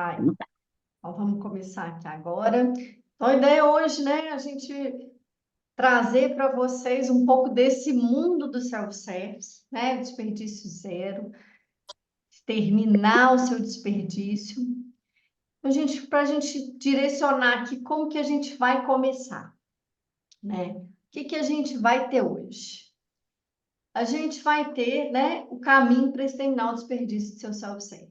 Ai, então vamos começar aqui agora. Então, a ideia hoje, né, a gente trazer para vocês um pouco desse mundo do self-service, né, desperdício zero, terminar o seu desperdício. Para a gente direcionar aqui como que a gente vai começar, né? O que que a gente vai ter hoje? A gente vai ter, né, o caminho para exterminar o desperdício do seu self-service.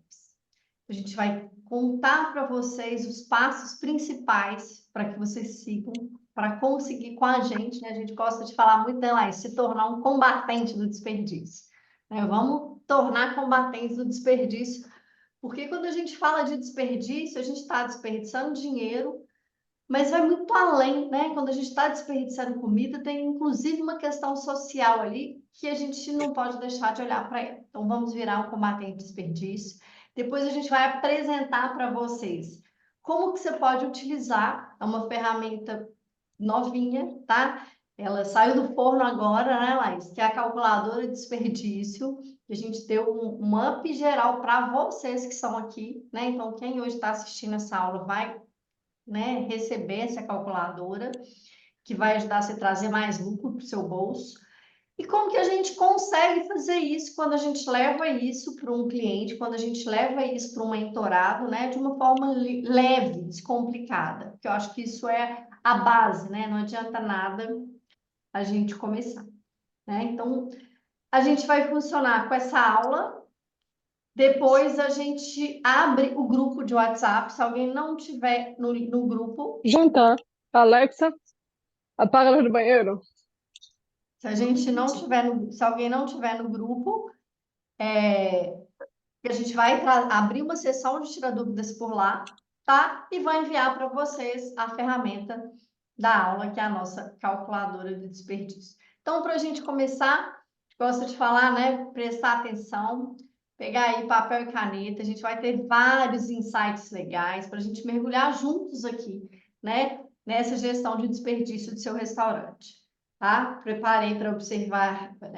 A gente vai contar para vocês os passos principais para que vocês sigam para conseguir com a gente, né? A gente gosta de falar muito dela, se tornar um combatente do desperdício, né? Vamos tornar combatentes do desperdício, porque quando a gente fala de desperdício, a gente está desperdiçando dinheiro, mas vai muito além, né? Quando a gente está desperdiçando comida, tem inclusive uma questão social ali que a gente não pode deixar de olhar para ela. Então, vamos virar um combatente de desperdício. Depois a gente vai apresentar para vocês como que você pode utilizar. É uma ferramenta novinha, tá? Ela saiu do forno agora, né, Laís? Que é a calculadora de desperdício. A gente deu um up geral para vocês que estão aqui, né? Então, quem hoje está assistindo essa aula vai, né, receber essa calculadora, que vai ajudar você a trazer mais lucro para o seu bolso. E como que a gente consegue fazer isso quando a gente leva isso para um cliente, quando a gente leva isso para um mentorado, né, de uma forma leve, descomplicada? Porque eu acho que isso é a base, né? Não adianta nada a gente começar, né? Então, a gente vai funcionar com essa aula. Depois a gente abre o grupo de WhatsApp. Se alguém não tiver no grupo, Junta, Alexa, apaga a luz do banheiro. se alguém não tiver no grupo, a gente vai abrir uma sessão de tirar dúvidas por lá, tá? E vai enviar para vocês a ferramenta da aula, que é a nossa calculadora de desperdício. Então, para a gente começar, gosto de falar, né? Prestar atenção, pegar aí papel e caneta. A gente vai ter vários insights legais para a gente mergulhar juntos aqui, né? Nessa gestão de desperdício do seu restaurante, tá? Preparei para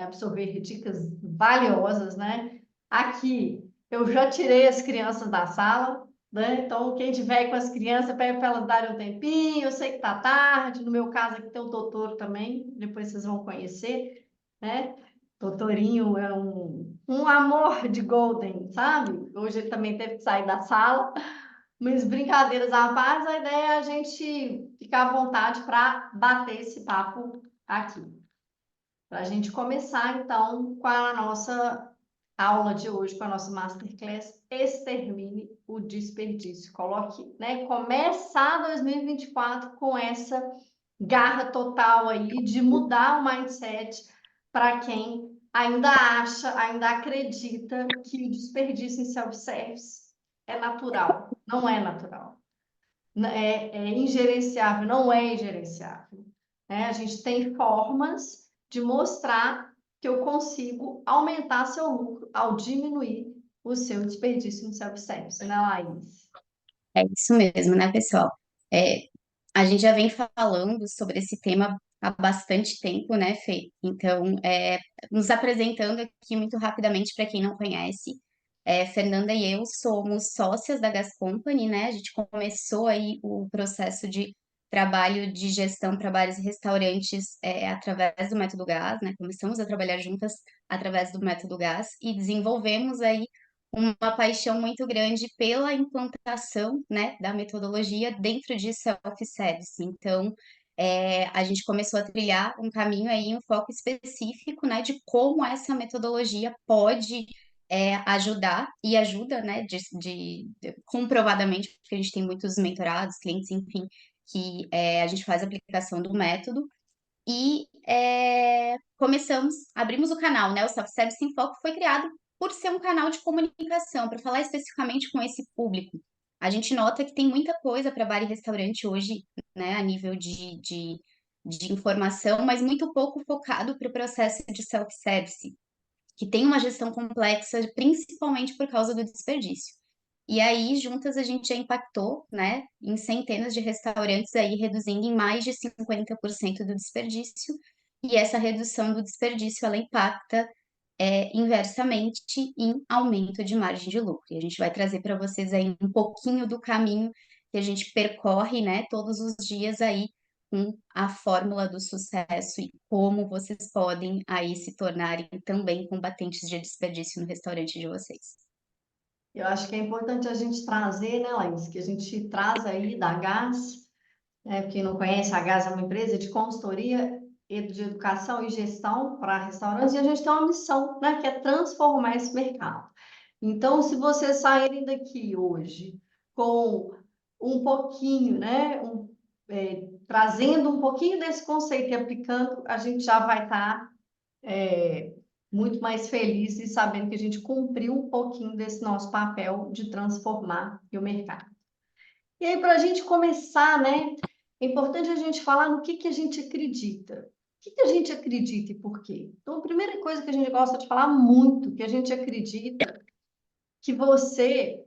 absorver dicas valiosas, né? Aqui eu já tirei as crianças da sala, né? Então, quem tiver aí com as crianças, pede para elas darem um tempinho. Eu sei que tá tarde. No meu caso, aqui tem o Totoro também. Depois vocês vão conhecer, né? Totorinho é um amor de Golden, sabe? Hoje ele também teve que sair da sala. Mas brincadeiras à parte, a ideia é a gente ficar à vontade para bater esse papo aqui. Para a gente começar, então, com a nossa aula de hoje, com a nossa Masterclass, extermine o desperdício. Coloque, né? Começar 2024 com essa garra total aí de mudar o mindset para quem ainda acha, ainda acredita que o desperdício em self-service é natural. Não é natural. É ingerenciável, não é ingerenciável. Né? A gente tem formas de mostrar que eu consigo aumentar seu lucro ao diminuir o seu desperdício no self-service, né, Laís? É isso mesmo, né, pessoal? É, a gente já vem falando sobre esse tema há bastante tempo, né, Fê? Então, nos apresentando aqui muito rapidamente para quem não conhece, Fernanda e eu somos sócias da Gas Company, né? A gente começou aí o processo de trabalho de gestão para bares e restaurantes através do Método Gas, né? Começamos a trabalhar juntas através do Método Gas e desenvolvemos aí uma paixão muito grande pela implantação, né, da metodologia dentro de self-service. Então, a gente começou a trilhar um caminho aí, um foco específico, né, de como essa metodologia pode ajudar e ajuda, né, comprovadamente, porque a gente tem muitos mentorados, clientes, enfim, que a gente faz a aplicação do método. E abrimos o canal, né? O Self-Service em Foco foi criado por ser um canal de comunicação, para falar especificamente com esse público. A gente nota que tem muita coisa para bar e restaurante hoje, né, a nível de informação, mas muito pouco focado para o processo de self-service, que tem uma gestão complexa, principalmente por causa do desperdício. E aí, juntas, a gente já impactou, né, em centenas de restaurantes aí, reduzindo em mais de 50% do desperdício. E essa redução do desperdício, ela impacta inversamente em aumento de margem de lucro. E a gente vai trazer para vocês aí um pouquinho do caminho que a gente percorre, né, todos os dias aí com a fórmula do sucesso e como vocês podem aí se tornarem também combatentes de desperdício no restaurante de vocês. Eu acho que é importante a gente trazer, né, Laís, que a gente traz aí da GAS, né, quem não conhece, a GAS é uma empresa de consultoria e de educação e gestão para restaurantes, e a gente tem uma missão, né, que é transformar esse mercado. Então, se vocês saírem daqui hoje com um pouquinho, né, trazendo um pouquinho desse conceito e aplicando, a gente já vai estar muito mais feliz e sabendo que a gente cumpriu um pouquinho desse nosso papel de transformar o mercado. E aí, para a gente começar, né, é importante a gente falar no que a gente acredita. O que a gente acredita e por quê? Então, a primeira coisa que a gente gosta de falar muito, que a gente acredita que você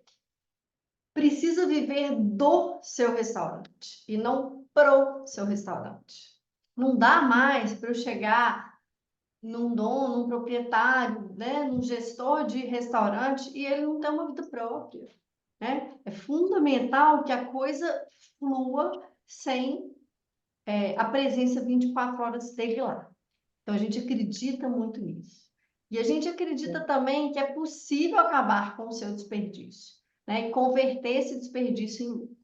precisa viver do seu restaurante e não pro seu restaurante. Não dá mais para eu chegar num dono, num proprietário, né, num gestor de restaurante e ele não tem uma vida própria, né? É fundamental que a coisa flua sem a presença 24 horas dele lá. Então, a gente acredita muito nisso. E a gente acredita também que é possível acabar com o seu desperdício, né? E converter esse desperdício em lucro.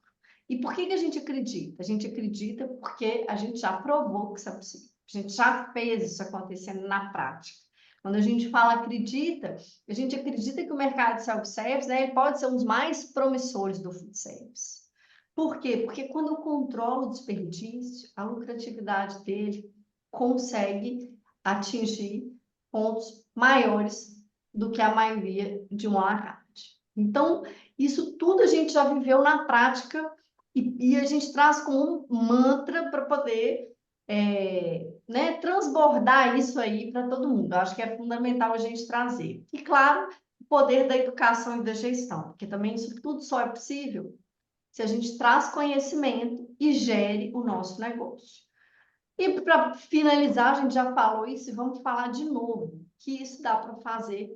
E por que a gente acredita? A gente acredita porque a gente já provou que isso é possível. A gente já fez isso acontecendo na prática. Quando a gente fala acredita, a gente acredita que o mercado de self-service, né, ele pode ser um dos mais promissores do food service. Por quê? Porque quando eu controlo o desperdício, a lucratividade dele consegue atingir pontos maiores do que a maioria de um à la carte. Então, isso tudo a gente já viveu na prática e a gente traz como um mantra para poder né, transbordar isso aí para todo mundo. Eu acho que é fundamental a gente trazer. E, claro, o poder da educação e da gestão, porque também isso tudo só é possível se a gente traz conhecimento e gere o nosso negócio. E para finalizar, a gente já falou isso e vamos falar de novo, que isso dá para fazer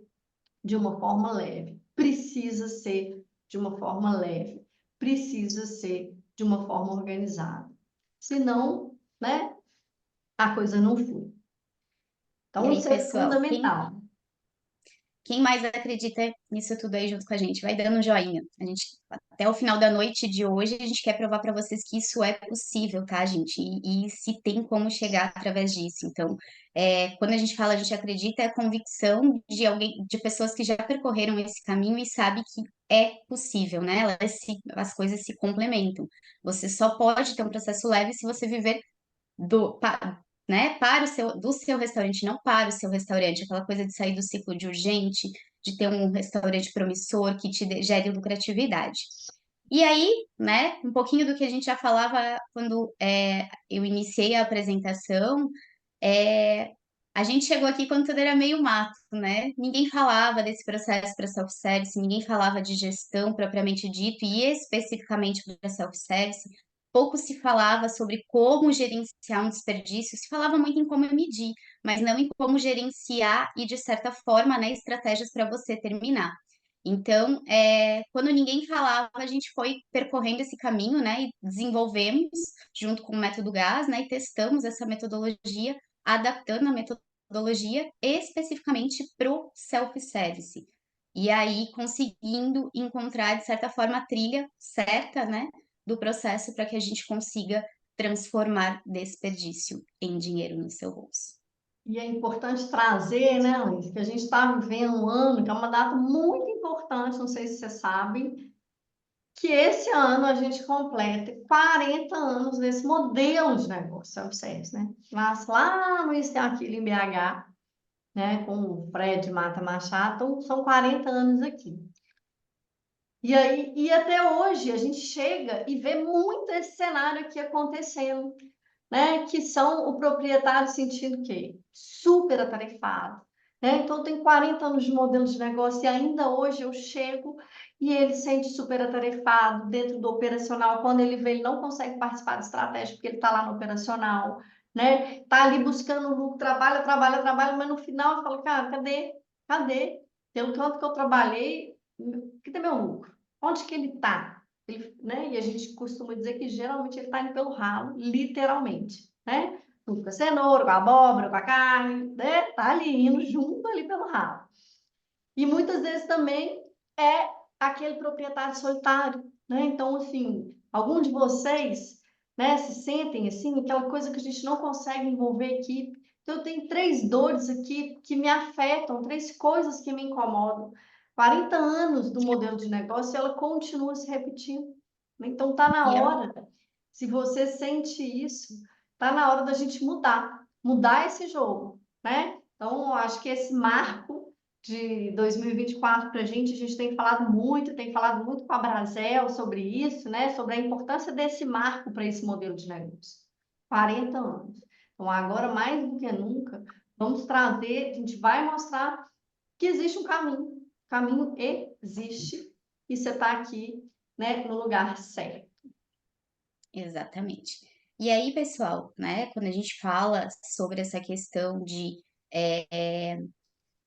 de uma forma leve. Precisa ser de uma forma leve. Precisa ser de uma forma organizada. Senão, né, a coisa não flui. E Então, aí, isso é pessoal, fundamental. quem mais acredita nisso tudo aí junto com a gente? Vai dando um joinha. A gente, até o final da noite de hoje, a gente quer provar para vocês que isso é possível, tá, gente? E se tem como chegar através disso. Então, quando a gente fala, a gente acredita, é a convicção de alguém, de pessoas que já percorreram esse caminho e sabe que é possível, né? As coisas se complementam. Você só pode ter um processo leve se você viver né, do seu restaurante, não para o seu restaurante, aquela coisa de sair do ciclo de urgente, de ter um restaurante promissor que gere lucratividade. E aí, né, um pouquinho do que a gente já falava quando eu iniciei a apresentação, a gente chegou aqui quando tudo era meio mato, né? Ninguém falava desse processo para self-service, ninguém falava de gestão propriamente dito, e especificamente para self-service. Pouco se falava sobre como gerenciar um desperdício, se falava muito em como medir, mas não em como gerenciar e, de certa forma, né, estratégias para você terminar. Então, quando ninguém falava, a gente foi percorrendo esse caminho, né, e desenvolvemos, junto com o método GAS, né, e testamos essa metodologia, adaptando a metodologia especificamente para o self-service. E aí, conseguindo encontrar, de certa forma, a trilha certa, né, do processo para que a gente consiga transformar desperdício em dinheiro no seu bolso. E é importante trazer, né, Luiz, que a gente está vivendo um ano, que é uma data muito importante, não sei se vocês sabem, que esse ano a gente completa 40 anos desse modelo de negócio, self-service, né? Mas lá no Eastern aqui em BH, né, com o Fred Mata Machado, então, são 40 anos aqui. E aí, e até hoje a gente chega e vê muito esse cenário aqui acontecendo, né? Que são o proprietário sentindo o quê? Super atarefado, né? Então tem 40 anos de modelo de negócio e ainda hoje eu chego e ele sente super atarefado dentro do operacional. Quando ele vê, ele não consegue participar da estratégia porque ele está lá no operacional, né? Tá ali buscando lucro, trabalha, mas no final ele fala, cara, cadê? Cadê? Pelo tanto que eu trabalhei, cadê meu lucro? Onde que ele está? Né? E a gente costuma dizer que geralmente ele está indo pelo ralo, literalmente, né? Junto com a cenoura, com a abóbora, com a carne, né? Tá ali indo junto ali pelo ralo. E muitas vezes também é aquele proprietário solitário, né? Então, assim, algum de vocês, né, se sentem assim, aquela coisa que a gente não consegue envolver a equipe. Então, eu tenho três dores aqui que me afetam, três coisas que me incomodam. 40 anos do modelo de negócio, ela continua se repetindo. Então, tá na E é hora, se você sente isso, tá na hora da gente mudar esse jogo, né? Então, eu acho que esse marco de 2024 para a gente tem falado muito com a Brasel sobre isso, né? Sobre a importância desse marco para esse modelo de negócio. 40 anos. Então, agora, mais do que nunca, vamos trazer, a gente vai mostrar que existe um caminho. O caminho existe e você está aqui, né, no lugar certo. Exatamente. E aí, pessoal, né, quando a gente fala sobre essa questão de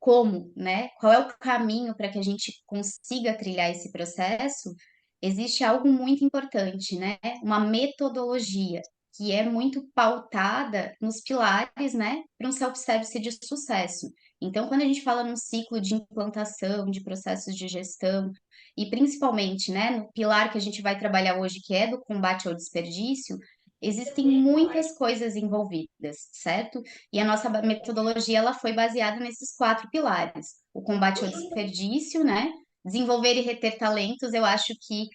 como, né, qual é o caminho para que a gente consiga trilhar esse processo, existe algo muito importante, né, uma metodologia que é muito pautada nos pilares, né, para um self-service de sucesso. Então, quando a gente fala num ciclo de implantação, de processos de gestão, e principalmente, né, no pilar que a gente vai trabalhar hoje, que é do combate ao desperdício, existem muitas coisas envolvidas, certo? E a nossa metodologia ela foi baseada nesses quatro pilares: o combate ao desperdício, né? Desenvolver e reter talentos, eu acho que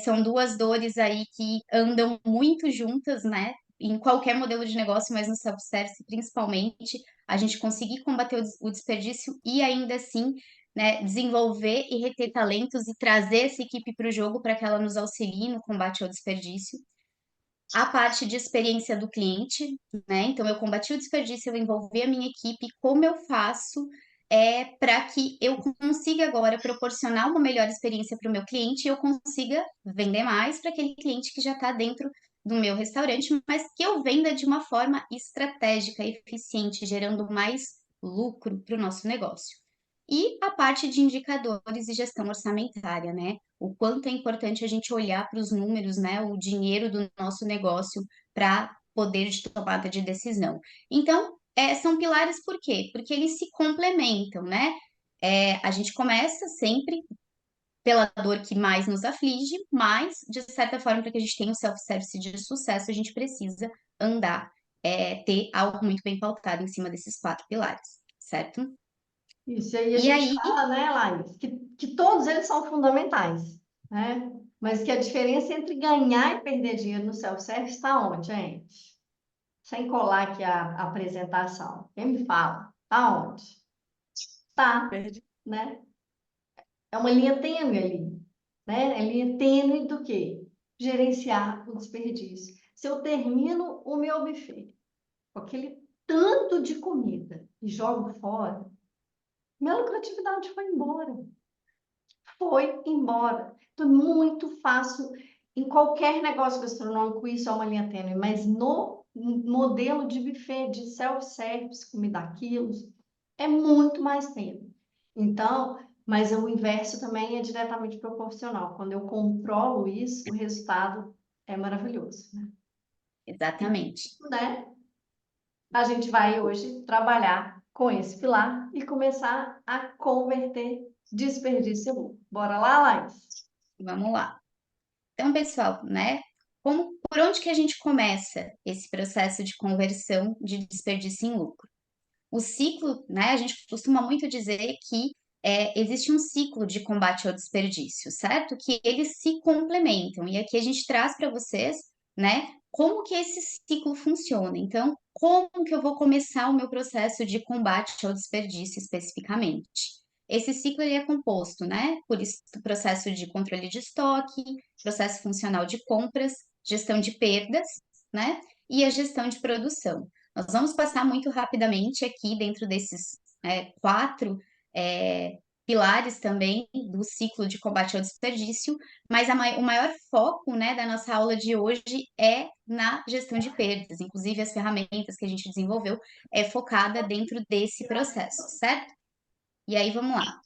são duas dores aí que andam muito juntas, né? Em qualquer modelo de negócio, mas no self-service principalmente, a gente conseguir combater o desperdício e ainda assim, né, desenvolver e reter talentos e trazer essa equipe para o jogo para que ela nos auxilie no combate ao desperdício. A parte de experiência do cliente, né? Então, eu combati o desperdício, eu envolvi a minha equipe, como eu faço para que eu consiga agora proporcionar uma melhor experiência para o meu cliente e eu consiga vender mais para aquele cliente que já está dentro do meu restaurante, mas que eu venda de uma forma estratégica, eficiente, gerando mais lucro para o nosso negócio. E a parte de indicadores e gestão orçamentária, né? O quanto é importante a gente olhar para os números, né? O dinheiro do nosso negócio para poder de tomada de decisão. Então, são pilares por quê? Porque eles se complementam, né? A gente começa sempre pela dor que mais nos aflige, mas, de certa forma, para que a gente tenha um self-service de sucesso, a gente precisa andar, ter algo muito bem pautado em cima desses quatro pilares, certo? Isso aí a E gente aí, fala, né, Laís, que todos eles são fundamentais, né? Mas que a diferença entre ganhar e perder dinheiro no self-service está onde, gente? Sem colar aqui a apresentação. Quem me fala? Está onde? Tá, Perdi. né? É uma linha tênue ali, né? É linha tênue do quê? Gerenciar o desperdício. Se eu termino o meu buffet com aquele tanto de comida e jogo fora, minha lucratividade foi embora. Foi embora. Então, é muito fácil. Em qualquer negócio gastronômico, isso é uma linha tênue, mas no modelo de buffet, de self-service, comida a quilos, é muito mais tênue. Então, mas o inverso também é diretamente proporcional. Quando eu controlo isso, o resultado é maravilhoso, né? exatamente. Né? A gente vai hoje trabalhar com esse pilar e começar a converter desperdício em lucro. Bora lá, Laís? Vamos lá. Então, pessoal, né? Por onde que a gente começa esse processo de conversão de desperdício em lucro? O ciclo, né? A gente costuma muito dizer que existe um ciclo de combate ao desperdício, certo? Que eles se complementam. E aqui a gente traz para vocês, né? Como que esse ciclo funciona. Então, como que eu vou começar o meu processo de combate ao desperdício especificamente? Esse ciclo ele é composto, né, por processo de controle de estoque, processo funcional de compras, gestão de perdas, né, e a gestão de produção. Nós vamos passar muito rapidamente aqui dentro desses quatro pilares também do ciclo de combate ao desperdício, mas o maior foco, né, da nossa aula de hoje é na gestão de perdas. Inclusive, as ferramentas que a gente desenvolveu é focada dentro desse processo, certo? E aí, vamos lá.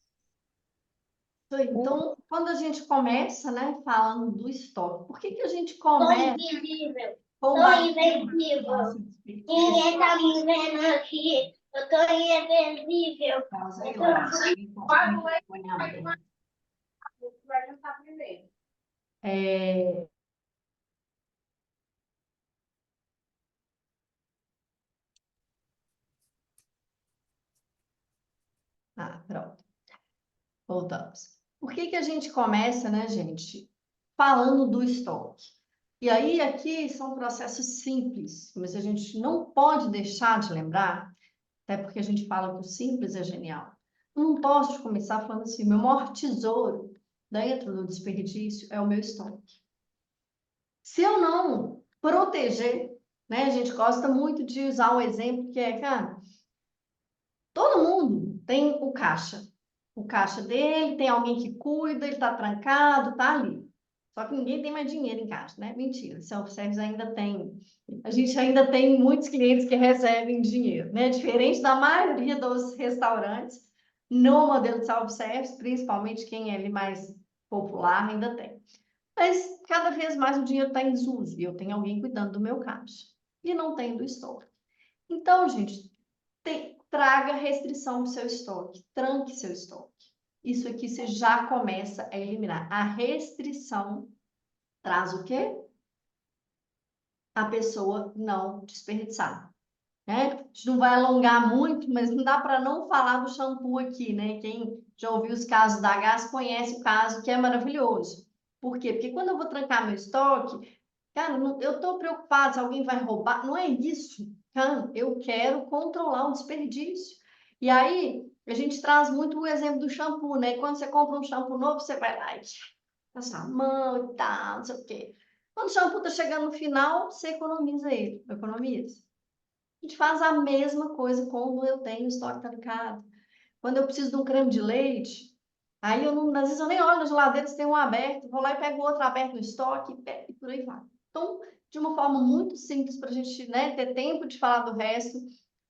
Então, quando a gente começa, né, falando do estoque, por que que a gente começa Invisível. combatendo Invisível. nosso desperdício? Ninguém tá me vendo aqui. Eu tô invisível. Pausa aí, ó. Microfone aberto. É, pronto. Voltamos. Por que que a gente começa, né, gente, falando do estoque? E aí, aqui são processos simples, mas a gente não pode deixar de lembrar, até porque a gente fala que o simples é genial. Não posso começar falando assim, meu maior tesouro dentro do desperdício é o meu estoque. Se eu não proteger, né, a gente gosta muito de usar um exemplo que é, cara, todo mundo tem o caixa. O caixa dele, tem alguém que cuida, ele está trancado, tá ali. Só que ninguém tem mais dinheiro em caixa, né? Mentira, self-service ainda tem. A gente ainda tem muitos clientes que recebem dinheiro, né? Diferente da maioria dos restaurantes, no modelo de self-service, principalmente quem é ali mais popular, ainda tem. Mas cada vez mais o dinheiro está em desuso e eu tenho alguém cuidando do meu caixa. E não tem do estoque. Então, gente, traga restrição para o seu estoque, tranque seu estoque. Isso aqui você já começa a eliminar. A restrição traz o quê? A pessoa não desperdiçar. Né? A gente não vai alongar muito, mas não dá para não falar do shampoo aqui, né? Quem já ouviu os casos da Gás conhece o caso que é maravilhoso. Por quê? Porque quando eu vou trancar meu estoque, cara, eu estou preocupada se alguém vai roubar. Não é isso, cara. Eu quero controlar o desperdício. E aí, a gente traz muito o exemplo do shampoo, né? Quando você compra um shampoo novo, você vai lá e passa a mão e tal, não sei o quê. Quando o shampoo está chegando no final, você economiza ele. Economiza. A gente faz a mesma coisa quando eu tenho estoque trancado. Quando eu preciso de um creme de leite, aí eu não, às vezes eu nem olho na geladeira se tem um aberto, vou lá e pego outro aberto no estoque e por aí vai. Então, de uma forma muito simples para a gente, né, ter tempo de falar do resto,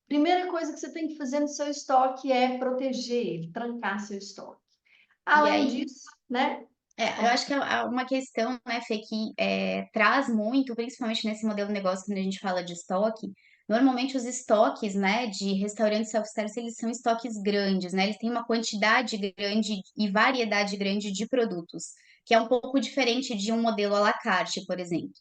primeira coisa que você tem que fazer no seu estoque é proteger ele, trancar seu estoque. E Além aí, disso, né? eu acho que é uma questão, né, Fê, que traz muito, principalmente nesse modelo de negócio, quando a gente fala de estoque, normalmente os estoques, né, de restaurantes self-service, eles são estoques grandes, né, eles têm uma quantidade grande e variedade grande de produtos, que é um pouco diferente de um modelo à la carte, por exemplo.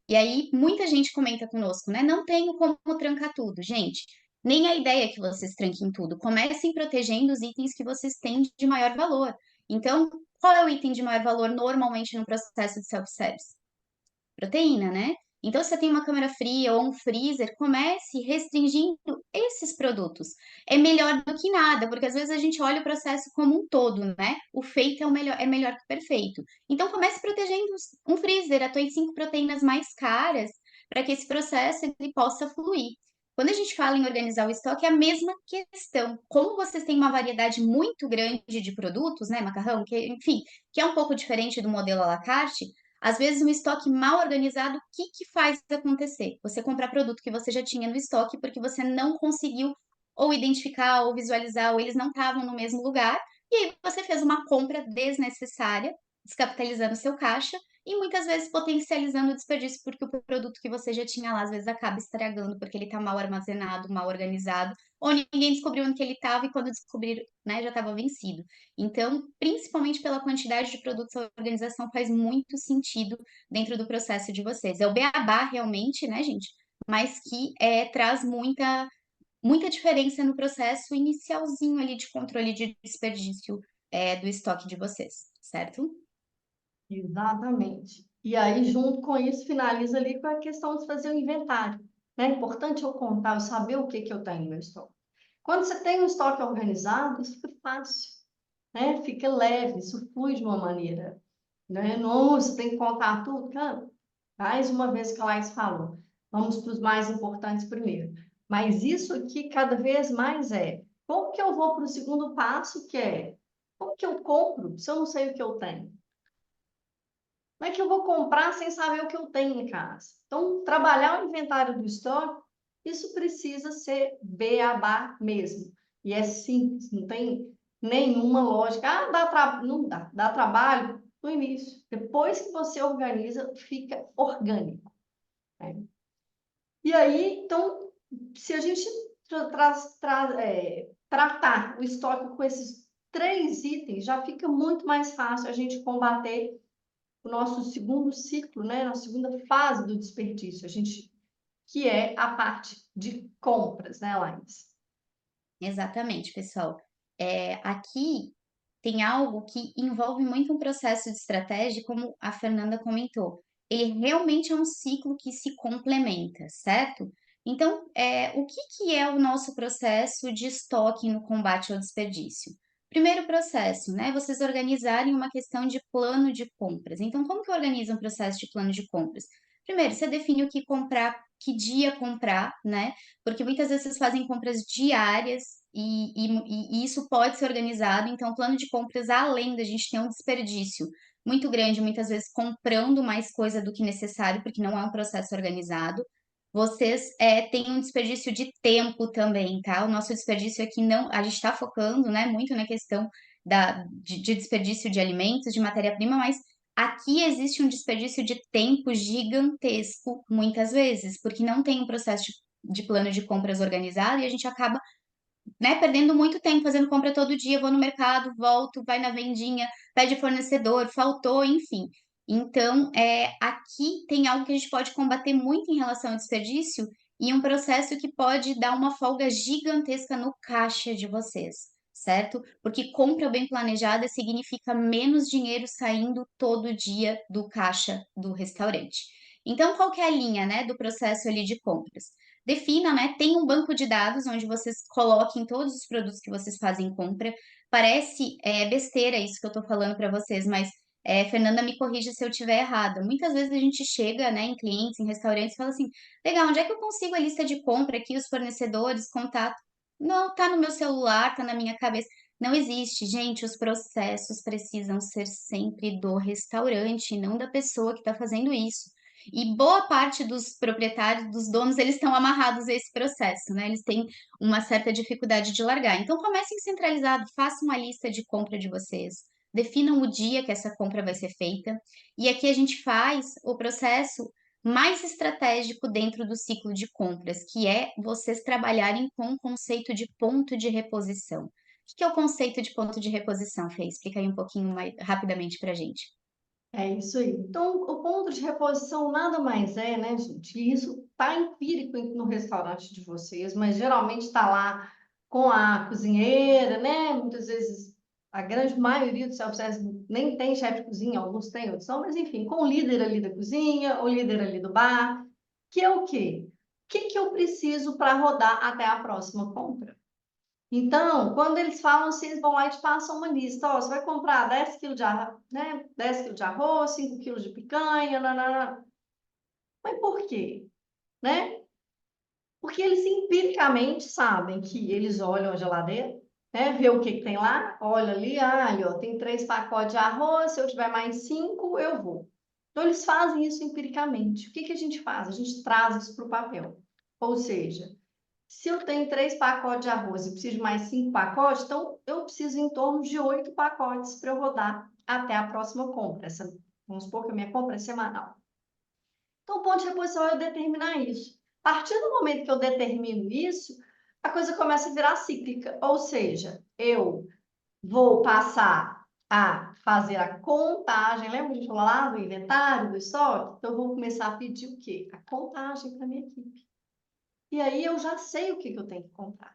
E aí, muita gente comenta conosco, né, não tenho como trancar tudo. Gente, nem a ideia é que vocês tranquem tudo. Comecem protegendo os itens que vocês têm de maior valor. Então, qual é o item de maior valor normalmente no processo de self-service? Proteína, né? Então, se você tem uma câmara fria ou um freezer, comece restringindo esses produtos. É melhor do que nada, porque às vezes a gente olha o processo como um todo, né? O feito é melhor que o perfeito. Então, comece protegendo um freezer, atuem 5 proteínas mais caras, para que esse processo ele possa fluir. Quando a gente fala em organizar o estoque, é a mesma questão. Como vocês têm uma variedade muito grande de produtos, né, macarrão, que, enfim, que é um pouco diferente do modelo à la carte, às vezes, um estoque mal organizado, o que que faz acontecer? Você comprar produto que você já tinha no estoque porque você não conseguiu ou identificar ou visualizar, ou eles não estavam no mesmo lugar, e aí você fez uma compra desnecessária, descapitalizando seu caixa e muitas vezes potencializando o desperdício, porque o produto que você já tinha lá, às vezes acaba estragando porque ele está mal armazenado, mal organizado, ou ninguém descobriu onde que ele estava e quando descobrir, né, já estava vencido. Então, principalmente pela quantidade de produtos, a organização faz muito sentido dentro do processo de vocês. É o beabá realmente, né, gente? Mas que traz muita diferença no processo inicialzinho ali de controle de desperdício do estoque de vocês, certo? Exatamente. E aí, junto com isso, finaliza ali com a questão de fazer o inventário. Né? É importante eu contar, eu saber o que que eu tenho no meu estoque. Quando você tem um estoque organizado, isso fica fácil, né? Fica leve, isso flui de uma maneira, né? Não, você tem que contar tudo, cara. Mais uma vez que a Laís falou, vamos para os mais importantes primeiro. Mas isso aqui cada vez mais como que eu vou para o segundo passo, que é como que eu compro se eu não sei o que eu tenho? Como é que eu vou comprar sem saber o que eu tenho em casa? Então, trabalhar o inventário do estoque, isso precisa ser beabá mesmo. E é simples, não tem nenhuma lógica. Ah, não dá, dá trabalho no início. Depois que você organiza, fica orgânico, né? E aí, então, se a gente tratar o estoque com esses 3 itens, já fica muito mais fácil a gente combater o nosso segundo ciclo, né? Nossa segunda fase do desperdício, que é a parte de compras, né, Laís? Exatamente, pessoal. Aqui tem algo que envolve muito um processo de estratégia, como a Fernanda comentou. Ele realmente é um ciclo que se complementa, certo? Então, o que é o nosso processo de estoque no combate ao desperdício? Primeiro processo, né? Vocês organizarem uma questão de plano de compras. Então, como que organiza um processo de plano de compras? Primeiro, você define o que comprar, que dia comprar, né? Porque muitas vezes vocês fazem compras diárias e isso pode ser organizado. Então, o plano de compras, além da gente ter um desperdício muito grande, muitas vezes comprando mais coisa do que necessário, porque não é um processo organizado, vocês têm um desperdício de tempo também, tá? O nosso desperdício aqui não, a gente está focando, né, muito na questão de desperdício de alimentos, de matéria-prima, mas aqui existe um desperdício de tempo gigantesco, muitas vezes, porque não tem um processo de plano de compras organizado e a gente acaba, né, perdendo muito tempo fazendo compra todo dia, vou no mercado, volto, vai na vendinha, pede fornecedor, faltou, enfim. Então, aqui tem algo que a gente pode combater muito em relação ao desperdício e um processo que pode dar uma folga gigantesca no caixa de vocês, certo? Porque compra bem planejada significa menos dinheiro saindo todo dia do caixa do restaurante. Então, qual que é a linha, né, do processo ali de compras? Defina, né? Tem um banco de dados onde vocês coloquem todos os produtos que vocês fazem compra. Parece besteira isso que eu tô falando para vocês, mas Fernanda, me corrija se eu estiver errada. Muitas vezes a gente chega, né, em clientes, em restaurantes, e fala assim: legal, onde é que eu consigo a lista de compra aqui, os fornecedores, contato? Não, tá no meu celular, tá na minha cabeça. Não existe, gente. Os processos precisam ser sempre do restaurante, não da pessoa que está fazendo isso. E boa parte dos proprietários, dos donos, eles estão amarrados a esse processo, né? Eles têm uma certa dificuldade de largar. Então, comecem centralizado, façam uma lista de compra de vocês, definam o dia que essa compra vai ser feita, e aqui a gente faz o processo mais estratégico dentro do ciclo de compras, que é vocês trabalharem com o conceito de ponto de reposição. O que é o conceito de ponto de reposição, Fê? Explica aí um pouquinho mais rapidamente para a gente. É isso aí. Então, o ponto de reposição nada mais é, né, gente? E isso está empírico no restaurante de vocês, mas geralmente está lá com a cozinheira, né? Muitas vezes, a grande maioria dos self-service nem tem chefe de cozinha, alguns têm, outros não, mas enfim, com o líder ali da cozinha, o líder ali do bar, que é o quê? O que que eu preciso para rodar até a próxima compra? Então, quando eles falam assim, eles vão lá e te passam uma lista. Ó, você vai comprar 10 quilos de arroz, né? 10 quilos de arroz, 5 quilos de picanha, nanana. Mas por quê? Né? Porque eles empiricamente sabem que eles olham a geladeira, né? Vê o que que tem lá, olha ali, ali, ó, tem 3 pacotes de arroz, se eu tiver mais 5, eu vou. Então, eles fazem isso empiricamente. O que que a gente faz? A gente traz isso para o papel. Ou seja, se eu tenho 3 pacotes de arroz e preciso de mais 5 pacotes, então eu preciso em torno de 8 pacotes para eu rodar até a próxima compra. Vamos supor que a minha compra é semanal. Então, o ponto de reposição é eu determinar isso. A partir do momento que eu determino isso, a coisa começa a virar cíclica. Ou seja, eu vou passar a fazer a contagem. Lembra que a gente falou lá do inventário, do estoque? Então, eu vou começar a pedir o quê? A contagem para a minha equipe. E aí eu já sei o que eu tenho que comprar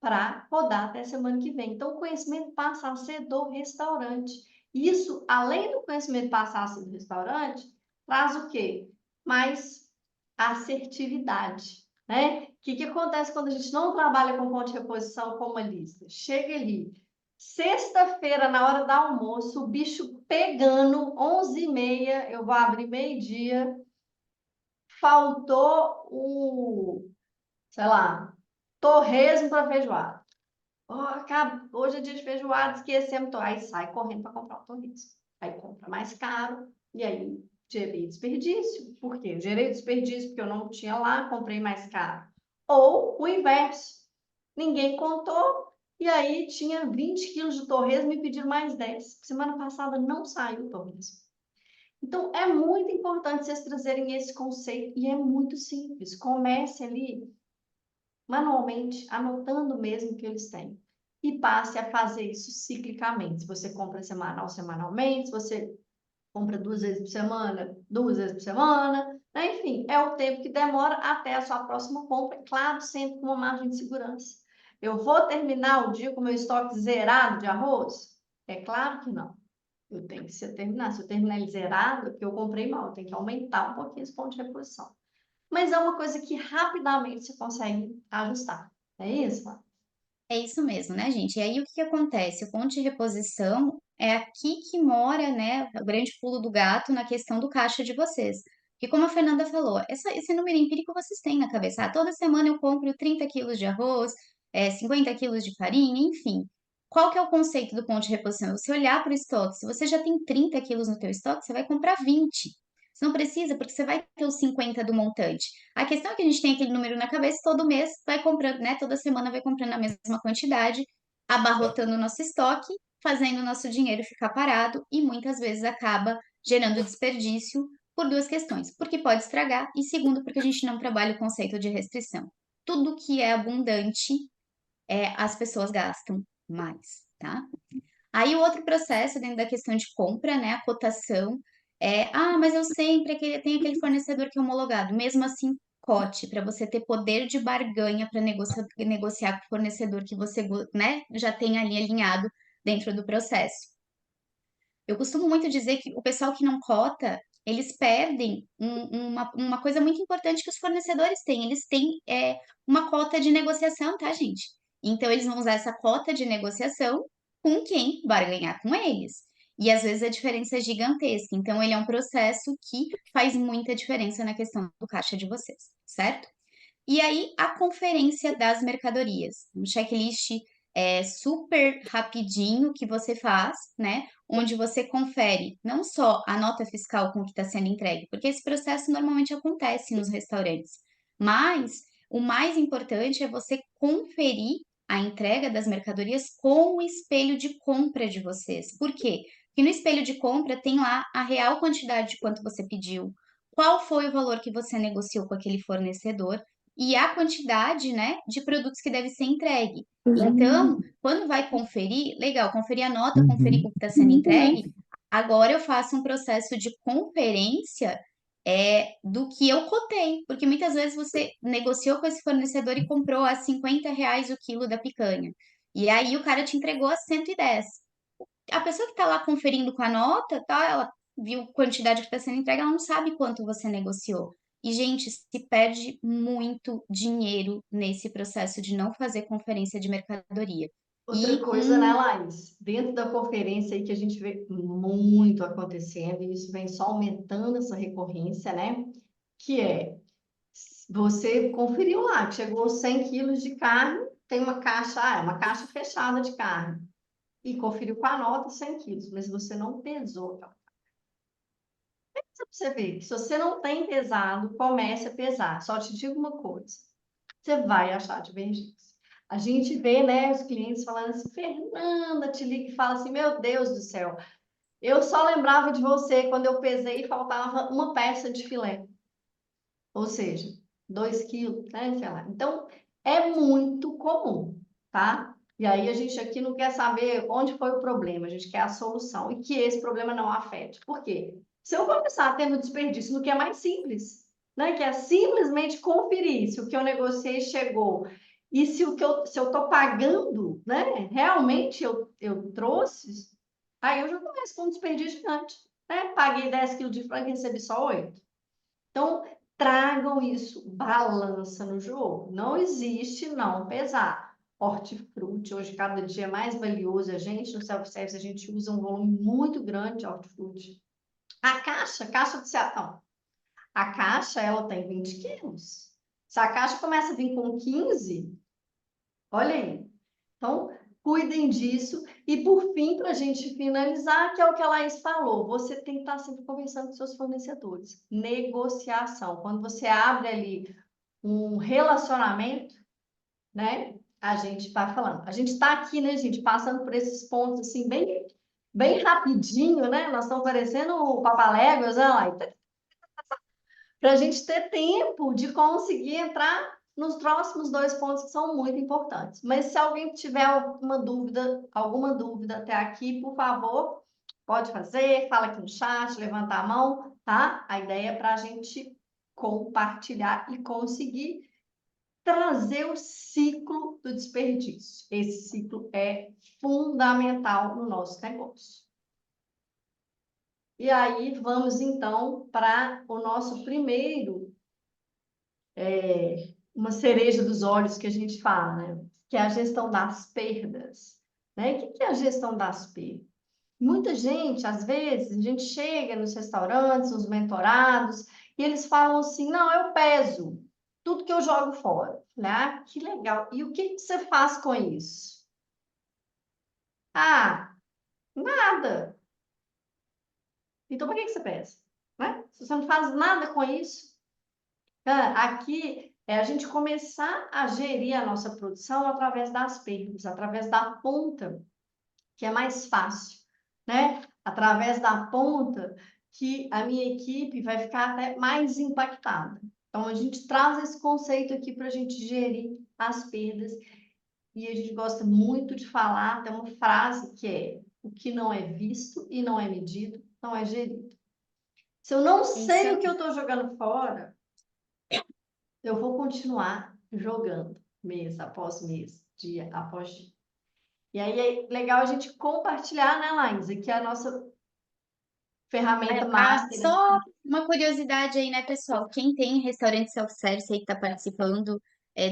para rodar até semana que vem. Então, o conhecimento passa a ser do restaurante. Isso, além do conhecimento passar a ser do restaurante, traz o quê? Mais assertividade, né? O que acontece quando a gente não trabalha com ponto de reposição com uma lista? Chega ali, sexta-feira, na hora do almoço, o bicho pegando, 11h30, eu vou abrir meio-dia, faltou sei lá, torresmo para feijoada. Oh, hoje é dia de feijoada, esquecemos. Aí sai correndo para comprar o torresmo. Aí compra mais caro e aí gerei desperdício. Por quê? Eu gerei desperdício porque eu não tinha lá, comprei mais caro. Ou o inverso. Ninguém contou, E aí tinha 20 quilos de torresmo, me pediram mais 10. Semana passada não saiu o torresmo. Então, é muito importante vocês trazerem esse conceito, e é muito simples. Comece ali, manualmente, anotando mesmo o que eles têm. E passe a fazer isso ciclicamente. Se você compra semanalmente, se você compra 2 vezes por semana, 2 vezes por semana, né? Enfim, é o tempo que demora até a sua próxima compra, claro, sempre com uma margem de segurança. Eu vou terminar o dia com meu estoque zerado de arroz? É claro que não. Eu tenho que terminar. Se eu terminar ele zerado, é porque eu comprei mal, eu tenho que aumentar um pouquinho esse ponto de reposição. Mas é uma coisa que rapidamente você consegue ajustar. É isso, Flávia? É isso mesmo, né, gente? E aí o que que acontece? O ponto de reposição é aqui que mora, né, o grande pulo do gato na questão do caixa de vocês. Porque como a Fernanda falou, esse número empírico vocês têm na cabeça. Ah, toda semana eu compro 30 quilos de arroz, 50 quilos de farinha, enfim. Qual que é o conceito do ponto de reposição? Você olhar para o estoque. Se você já tem 30 quilos no teu estoque, você vai comprar 20. Você não precisa, porque você vai ter os 50 do montante. A questão é que a gente tem aquele número na cabeça, todo mês vai comprando, né? Toda semana vai comprando a mesma quantidade, abarrotando o nosso estoque, fazendo o nosso dinheiro ficar parado e muitas vezes acaba gerando desperdício por duas questões. Porque pode estragar e segundo, porque a gente não trabalha o conceito de restrição. Tudo que é abundante, as pessoas gastam mais, tá? Aí o outro processo dentro da questão de compra, né, a cotação, mas eu sempre tenho aquele fornecedor que é homologado, mesmo assim, cote, para você ter poder de barganha para negociar com o fornecedor que você, né, já tem ali alinhado dentro do processo. Eu costumo muito dizer que o pessoal que não cota, eles perdem uma coisa muito importante que os fornecedores têm. Eles têm uma cota de negociação, tá, gente? Então, eles vão usar essa cota de negociação com quem barganhar com eles. E às vezes a diferença é gigantesca. Então, ele é um processo que faz muita diferença na questão do caixa de vocês, certo? E aí, a conferência das mercadorias, um checklist super rapidinho que você faz, né? Onde você confere não só a nota fiscal com o que está sendo entregue, porque esse processo normalmente acontece nos restaurantes, mas o mais importante é você conferir a entrega das mercadorias com o espelho de compra de vocês. Por quê? Porque no espelho de compra tem lá a real quantidade de quanto você pediu, qual foi o valor que você negociou com aquele fornecedor e a quantidade, né, de produtos que deve ser entregue. Então, quando vai conferir, legal, conferir a nota, conferir o que está sendo entregue, agora eu faço um processo de conferência do que eu cotei, porque muitas vezes você negociou com esse fornecedor e comprou a R$ 50 o quilo da picanha, e aí o cara te entregou a 110. A pessoa que está lá conferindo com a nota, tá, ela viu a quantidade que está sendo entregue, ela não sabe quanto você negociou. E, gente, se perde muito dinheiro nesse processo de não fazer conferência de mercadoria. Outra coisa, né, Laís? Dentro da conferência aí que a gente vê muito acontecendo, e isso vem só aumentando essa recorrência, né? Que é, você conferiu lá, que chegou 100 quilos de carne, tem uma caixa, é uma caixa fechada de carne, e conferiu com a nota 100 quilos, mas você não pesou aquela. Pensa pra você ver, que se você não tem pesado, comece a pesar. Só te digo uma coisa, você vai achar divergência. A gente vê, né, os clientes falando assim, Fernanda, te liga e fala assim, meu Deus do céu, eu só lembrava de você quando eu pesei e faltava uma peça de filé. Ou seja, 2 quilos, né, sei lá. Então, é muito comum, tá? E aí a gente aqui não quer saber onde foi o problema, a gente quer a solução e que esse problema não afete. Por quê? Se eu começar a ter no desperdício no que é mais simples, né, que é simplesmente conferir se o que eu negociei chegou e se se eu estou pagando, né, realmente eu trouxe, aí eu já começo com um desperdício gigante, né? Paguei 10 quilos de frango e recebi só 8. Então, tragam isso, balança no jogo. Não existe não pesar. Hortifruti, hoje cada dia é mais valioso. A gente, no self-service, a gente usa um volume muito grande de hortifruti. A caixa de Seatão, a caixa, ela tem 20 quilos. Se a caixa começa a vir com 15, olha aí. Então, cuidem disso. E, por fim, para a gente finalizar, que é o que a Laís falou, você tem que estar sempre conversando com seus fornecedores. Negociação. Quando você abre ali um relacionamento, né? a gente vai falando. A gente está aqui, né, gente, passando por esses pontos assim, bem rapidinho, né? Nós estamos parecendo o Papaléguas, olha lá, para a gente ter tempo de conseguir entrar nos próximos dois pontos que são muito importantes. Mas se alguém tiver alguma dúvida até aqui, por favor, pode fazer, fala aqui no chat, levanta a mão, tá? A ideia é para a gente compartilhar e conseguir trazer o ciclo do desperdício. Esse ciclo é fundamental no nosso negócio. E aí, vamos então para o nosso primeiro, uma cereja dos olhos que a gente fala, né? Que é a gestão das perdas. Né? O que é a gestão das perdas? Muita gente, às vezes, a gente chega nos restaurantes, nos mentorados, e eles falam assim: não, eu peso tudo que eu jogo fora. Ah, que legal. E o que você faz com isso? Ah, nada. Então, por que você pesa? Né? Se você não faz nada com isso, aqui é a gente começar a gerir a nossa produção através das perdas, através da ponta, que é mais fácil, né? Através da ponta que a minha equipe vai ficar até mais impactada. Então, a gente traz esse conceito aqui para a gente gerir as perdas. E a gente gosta muito de falar, tem uma frase que é: o que não é visto e não é medido, não é gerido. Se eu não É isso sei o que eu aí. estou jogando fora, eu vou continuar jogando mês após mês, dia após dia. E aí é legal a gente compartilhar, né, Laís? Aqui é a nossa ferramenta master Só aqui. uma curiosidade aí, né, pessoal? Quem tem restaurante self-service aí que está participando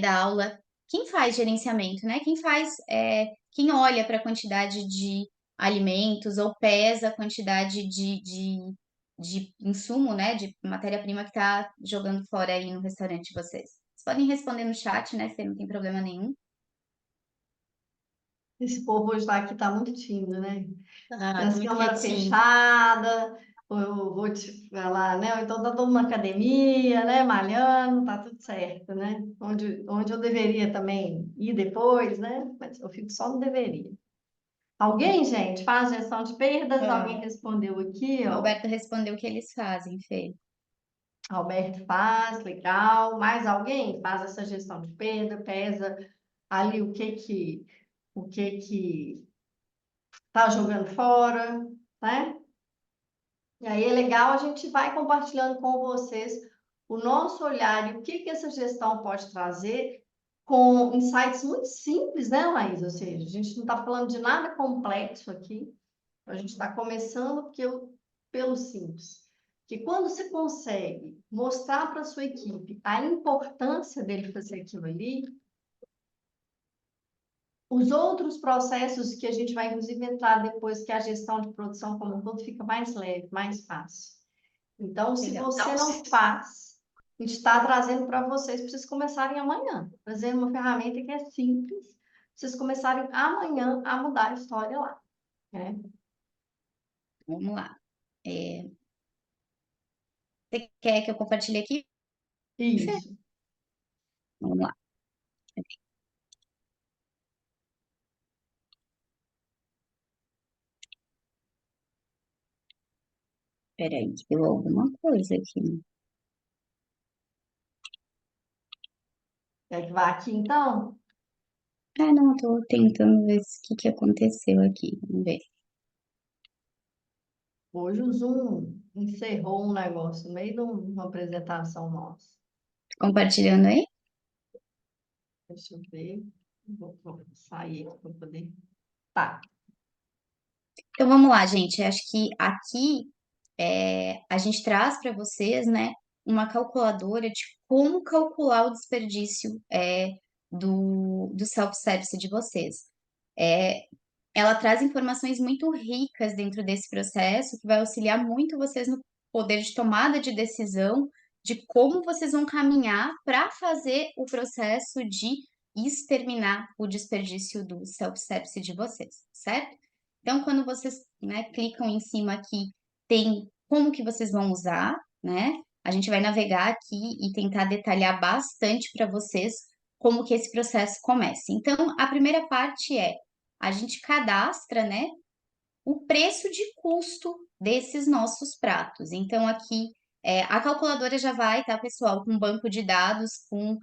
da aula, quem faz gerenciamento, né? Quem olha para a quantidade de alimentos ou pesa a quantidade de insumo, né? De matéria-prima que está jogando fora aí no restaurante de vocês. Vocês podem responder no chat, né? Se não tem problema nenhum. Esse povo hoje tá aqui tá muito tímido, né? Ah, tá As muito câmeras quietinho. fechadas, eu vou te falar, né? Ou então tá todo mundo na academia, né? Malhando, tá tudo certo, né? Onde eu deveria também ir depois, né? Mas eu fico só no deveria. Alguém, gente, faz gestão de perdas? Alguém respondeu aqui, O ó. Roberto respondeu o que eles fazem, Fê. Alberto faz, legal. Mais alguém faz essa gestão de perda, pesa ali o que que tá jogando fora, né? E aí é legal, a gente vai compartilhando com vocês o nosso olhar e o que que essa gestão pode trazer com insights muito simples, né, Laís? Ou seja, a gente não está falando de nada complexo aqui, a gente está começando pelo simples. Que quando você consegue mostrar para a sua equipe a importância dele fazer aquilo ali, os outros processos que a gente vai, inclusive, entrar depois, que é a gestão de produção como um todo, fica mais leve, mais fácil. Então, se Legal. você não faz, a gente está trazendo para vocês começarem amanhã. Trazendo uma ferramenta que é simples, para vocês começarem amanhã a mudar a história lá. Né? Vamos lá. Você quer que eu compartilhe aqui, Fê? Isso. Vamos lá. Peraí, que deu alguma coisa aqui. Quer que vá aqui, então? Ah, não, eu tô tentando ver o que aconteceu aqui. Vamos ver. Hoje o Zoom encerrou um negócio no meio de uma apresentação nossa. Compartilhando aí? Deixa eu ver. Vou sair para poder. Tá. Então vamos lá, gente. Acho que aqui a gente traz para vocês, né, uma calculadora de como calcular o desperdício do self-service de vocês. É, ela traz informações muito ricas dentro desse processo, que vai auxiliar muito vocês no poder de tomada de decisão, de como vocês vão caminhar para fazer o processo de exterminar o desperdício do self-service de vocês, certo? Então, quando vocês, né, clicam em cima aqui, tem como que vocês vão usar, né? A gente vai navegar aqui e tentar detalhar bastante para vocês como que esse processo começa. Então, a primeira parte é a gente cadastra, né, o preço de custo desses nossos pratos. Então, aqui, a calculadora já vai, tá, pessoal, com um banco de dados, com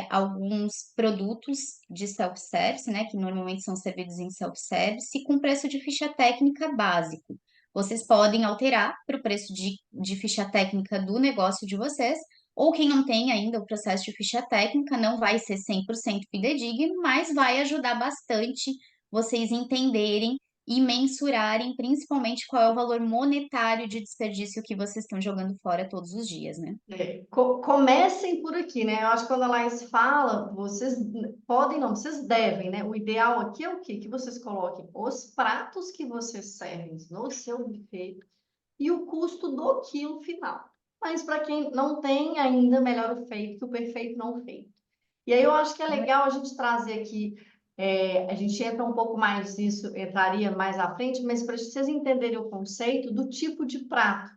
alguns produtos de self-service, né, que normalmente são servidos em self-service, com preço de ficha técnica básico. Vocês podem alterar para o preço de ficha técnica do negócio de vocês, ou quem não tem ainda o processo de ficha técnica, não vai ser 100% fidedigno, mas vai ajudar bastante vocês entenderem e mensurarem principalmente qual é o valor monetário de desperdício que vocês estão jogando fora todos os dias, né? Comecem por aqui, né? Eu acho que quando a Laís fala, vocês podem, não, vocês devem, né? O ideal aqui é o quê? Que vocês coloquem os pratos que vocês servem no seu buffet e o custo do quilo final. Mas para quem não tem ainda, melhor o feito que o perfeito não feito. E aí eu acho que é legal a gente trazer aqui, a gente entra um pouco mais nisso, entraria mais à frente, mas para vocês entenderem o conceito do tipo de prato,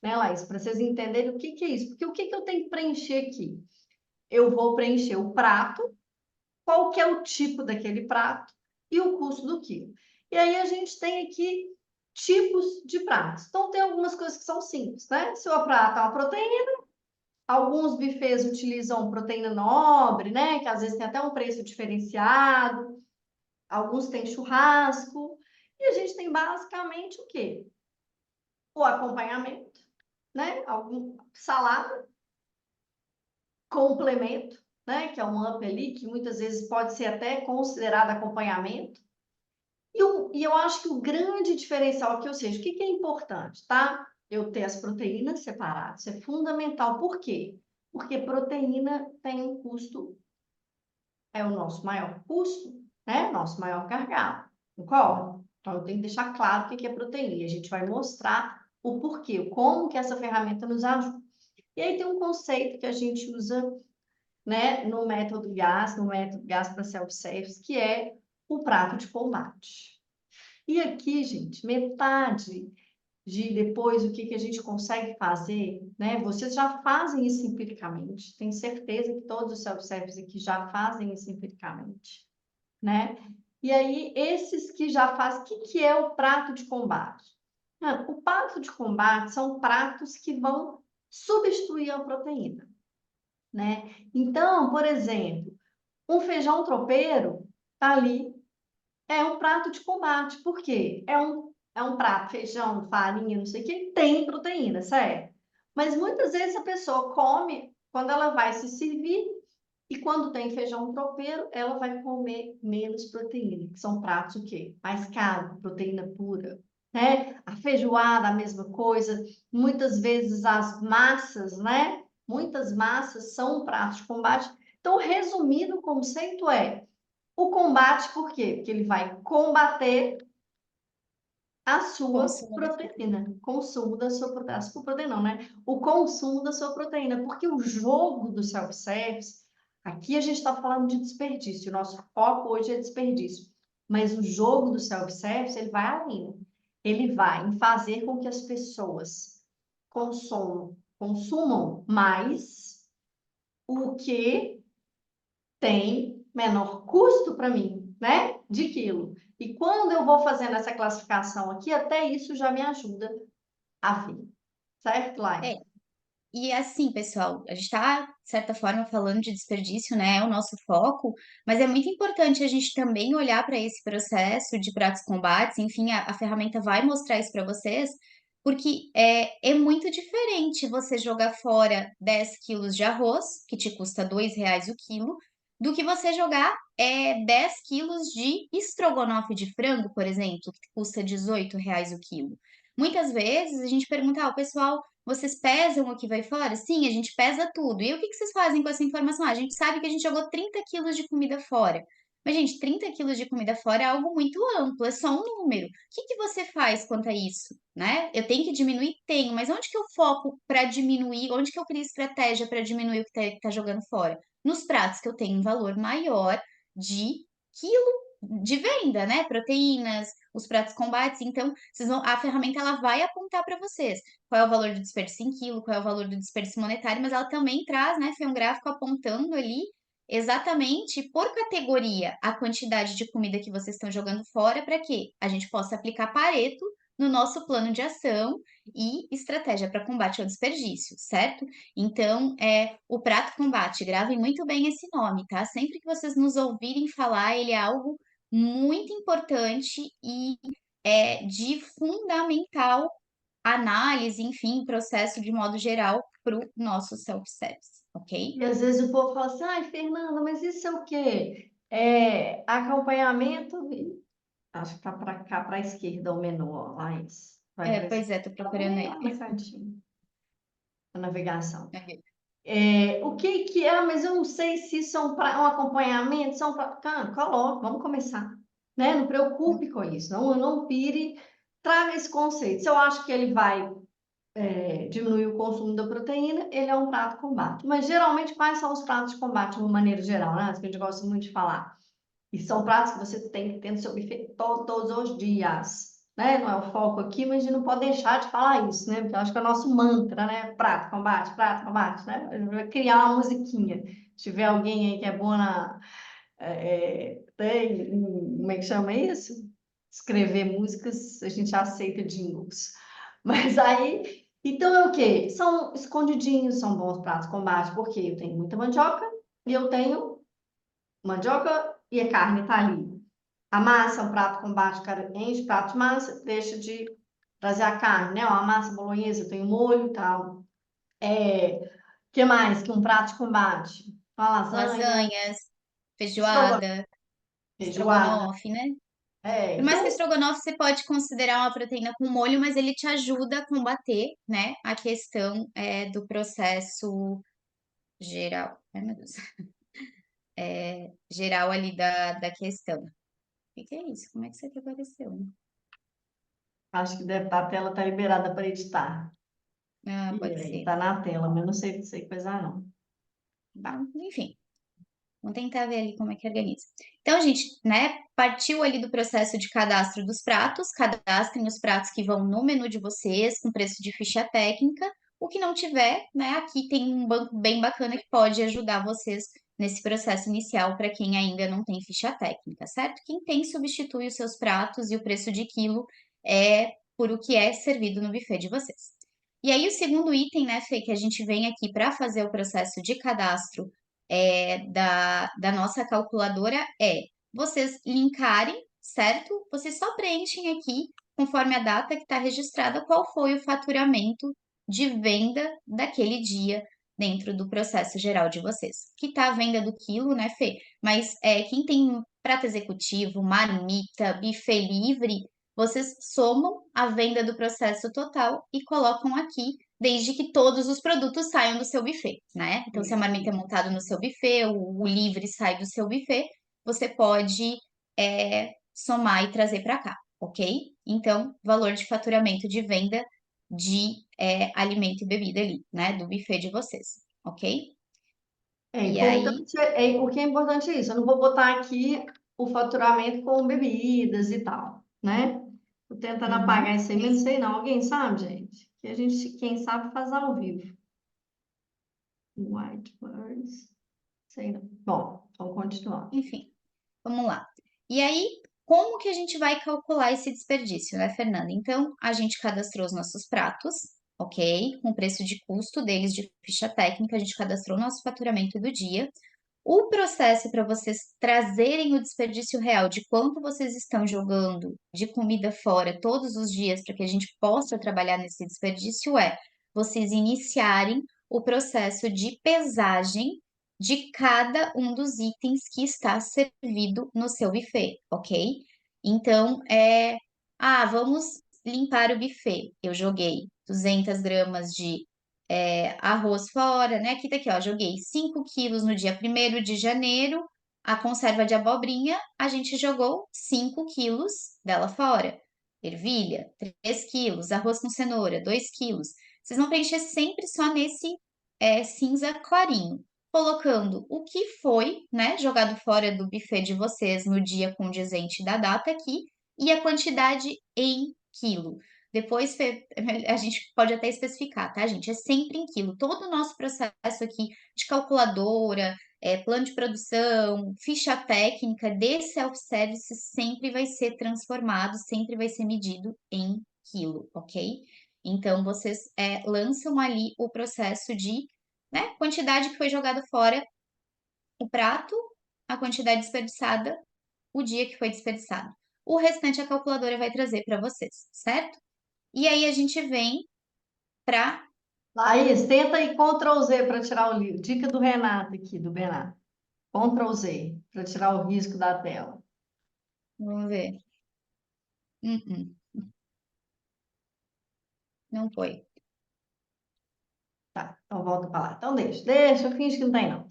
né, Laís? Para vocês entenderem o que que é isso. Porque o que que eu tenho que preencher aqui? Eu vou preencher o prato, qual que é o tipo daquele prato e o custo do quilo. E aí a gente tem aqui tipos de pratos. Então tem algumas coisas que são simples, né? Se o prato é uma proteína, alguns buffets utilizam proteína nobre, né? Que às vezes tem até um preço diferenciado. Alguns têm churrasco. E a gente tem basicamente o quê? O acompanhamento, né? Algum salada, complemento, né? Que é um up ali, que muitas vezes pode ser até considerado acompanhamento. E eu acho que o grande diferencial aqui, ou seja, o que que é importante, tá? Eu ter as proteínas separadas, isso é fundamental. Por quê? Porque proteína tem um custo, é o nosso maior custo, né? Nosso maior gargalo, concorda? Então, eu tenho que deixar claro o que que é proteína. E a gente vai mostrar o porquê, como que essa ferramenta nos ajuda. E aí tem um conceito que a gente usa, né, no método GAS para self-service, que é o prato de combate. E aqui, gente, metade de depois o que que a gente consegue fazer, né? Vocês já fazem isso empiricamente, tenho certeza que todos os self-service aqui já fazem isso empiricamente, né? E aí, esses que já fazem, o que que é o prato de combate? O prato de combate são pratos que vão substituir a proteína, né? Então, por exemplo, um feijão tropeiro tá ali, é um prato de combate. Por quê? É um prato, feijão, farinha, não sei o que, tem proteína, certo? Mas muitas vezes a pessoa come quando ela vai se servir e quando tem feijão tropeiro, ela vai comer menos proteína, que são pratos o quê? Mais caros, proteína pura, né? A feijoada, a mesma coisa. Muitas vezes as massas, né? Muitas massas são pratos de combate. Então, resumindo, o conceito é o combate, por quê? Porque ele vai combater a sua Consumo da proteína, consumo da sua proteína, a sua proteína não, né? O consumo da sua proteína, porque o jogo do self-service, aqui a gente está falando de desperdício, o nosso foco hoje é desperdício, mas o jogo do self-service, ele vai além, ele vai em fazer com que as pessoas consumam mais o que tem menor custo para mim, né? De quilo. E quando eu vou fazendo essa classificação aqui, até isso já me ajuda a ver. Certo, Lai? É, e assim, pessoal, a gente está, de certa forma, falando de desperdício, né? É o nosso foco, mas é muito importante a gente também olhar para esse processo de pratos combates, enfim, a ferramenta vai mostrar isso para vocês, porque é muito diferente você jogar fora 10 quilos de arroz, que te custa R$ 2 o quilo, do que você jogar 10 quilos de estrogonofe de frango, por exemplo, que custa R$ 18 o quilo. Muitas vezes a gente pergunta ao pessoal, vocês pesam o que vai fora? Sim, a gente pesa tudo. E o que que vocês fazem com essa informação? A gente sabe que a gente jogou 30 quilos de comida fora. Mas, gente, 30 quilos de comida fora é algo muito amplo, é só um número. O que que você faz quanto a isso, né? Eu tenho que diminuir? Tenho, mas onde que eu foco para diminuir? Onde que eu crio estratégia para diminuir o que tá jogando fora? Nos pratos que eu tenho um valor maior de quilo de venda, né? Proteínas, os pratos combates. Então, a ferramenta ela vai apontar para vocês qual é o valor do desperdício em quilo, qual é o valor do desperdício monetário, mas ela também traz, né, Fê, um gráfico apontando ali exatamente por categoria a quantidade de comida que vocês estão jogando fora para que a gente possa aplicar Pareto no nosso plano de ação e estratégia para combate ao desperdício, certo? Então, o prato combate, gravem muito bem esse nome, tá? Sempre que vocês nos ouvirem falar, ele é algo muito importante e de fundamental análise, enfim, processo de modo geral para o nosso self-service, ok? E às vezes o povo fala assim, ai, Fernanda, mas isso é o quê? É acompanhamento. Acho que tá para cá, para a esquerda, o menu, ó, lá isso. Vai aparecer Pois é, tô procurando bem lá no ele. cantinho, a navegação. Aqui. O que que é? Mas eu não sei se isso é um acompanhamento, são coloca, vamos começar, né? Não preocupe com isso, não pire, traga esse conceito. Se eu acho que ele vai diminuir o consumo da proteína, ele é um prato de combate. Mas geralmente, quais são os pratos de combate de uma maneira geral, né? Que a gente gosta muito de falar. E são pratos que você tem que ter no seu buffet todos os dias, né? Não é o foco aqui, mas a gente não pode deixar de falar isso, né? Porque eu acho que é o nosso mantra, né? Prato, combate, né? A gente vai criar uma musiquinha. Se tiver alguém aí que é boa como é que chama isso? Escrever músicas, a gente aceita jingles. Mas aí, então é o quê? São escondidinhos, são bons pratos de combate, porque eu tenho muita mandioca e eu tenho mandioca e a carne tá ali. A massa, um prato com baixo, cara, enche o prato de massa, deixa de trazer a carne, né? Uma massa bolonhesa, tem molho e tal. Que mais que um prato de combate? Uma lasanha, Lasanhas, estrogonofe, feijoada, feijoada. estrogonofe, né? Por mais que Então, estrogonofe você pode considerar uma proteína com molho, mas ele te ajuda a combater, né, a questão do processo geral. Ai, meu Deus. Geral ali da questão. O que é isso? Como é que isso aqui apareceu? acho que a tela tá liberada para editar. Ah, E pode aí, ser. tá na tela, mas eu não sei coisar, não. Tá, enfim. Vamos tentar ver ali como é que organiza. Então, a gente, né, partiu ali do processo de cadastro dos pratos, cadastrem os pratos que vão no menu de vocês, com preço de ficha técnica. O que não tiver, né, aqui tem um banco bem bacana que pode ajudar vocês nesse processo inicial para quem ainda não tem ficha técnica, certo? Quem tem, substitui os seus pratos e o preço de quilo por o que é servido no buffet de vocês. E aí, o segundo item, né, Fê, que a gente vem aqui para fazer o processo de cadastro da nossa calculadora vocês linkarem, certo? Vocês só preenchem aqui, conforme a data que está registrada, qual foi o faturamento de venda daquele dia dentro do processo geral de vocês. Que tá a venda do quilo, né, Fê? Mas quem tem prato executivo, marmita, buffet livre, vocês somam a venda do processo total e colocam aqui desde que todos os produtos saiam do seu buffet, né? Então, se a Isso marmita é aí. montada no seu buffet, o livre sai do seu buffet, você pode somar e trazer para cá, ok? Então, valor de faturamento de venda de alimento e bebida ali, né? Do buffet de vocês, ok? E aí, O que é importante é isso. Eu não vou botar aqui o faturamento com bebidas e tal, né? Tô tentando apagar isso aí, mas não sei não. Alguém sabe, gente? Que a gente, quem sabe, faz ao vivo. Whitebirds. Sei não. Bom, vamos continuar. enfim, vamos lá. E aí, como que a gente vai calcular esse desperdício, né, Fernanda? Então, a gente cadastrou os nossos pratos, ok? Com o preço de custo deles de ficha técnica, a gente cadastrou o nosso faturamento do dia. O processo para vocês trazerem o desperdício real de quanto vocês estão jogando de comida fora todos os dias para que a gente possa trabalhar nesse desperdício vocês iniciarem o processo de pesagem de cada um dos itens que está servido no seu buffet, ok? Então, vamos limpar o buffet. Eu joguei 200 gramas de arroz fora, né? Aqui tá aqui, ó, joguei 5 quilos no dia 1º de janeiro, a conserva de abobrinha, a gente jogou 5 quilos dela fora. Ervilha, 3 quilos, arroz com cenoura, 2 quilos. Vocês vão preencher sempre só nesse cinza clarinho, colocando o que foi, né, jogado fora do buffet de vocês no dia condizente da data aqui e a quantidade em quilo. Depois a gente pode até especificar, tá, gente? É sempre em quilo. Todo o nosso processo aqui de calculadora, plano de produção, ficha técnica de self-service sempre vai ser transformado, sempre vai ser medido em quilo, ok? Então, vocês lançam ali o processo de, né, quantidade que foi jogada fora, o prato, a quantidade desperdiçada, o dia que foi desperdiçado. O restante a calculadora vai trazer para vocês, certo? E aí a gente vem para. Laís, tenta aí Ctrl Z para tirar o livro. Dica do Renato aqui, do Benato. Ctrl Z para tirar o risco da tela. Vamos ver. Não foi. Tá, então volta para lá. Então deixa, finge que não tem não.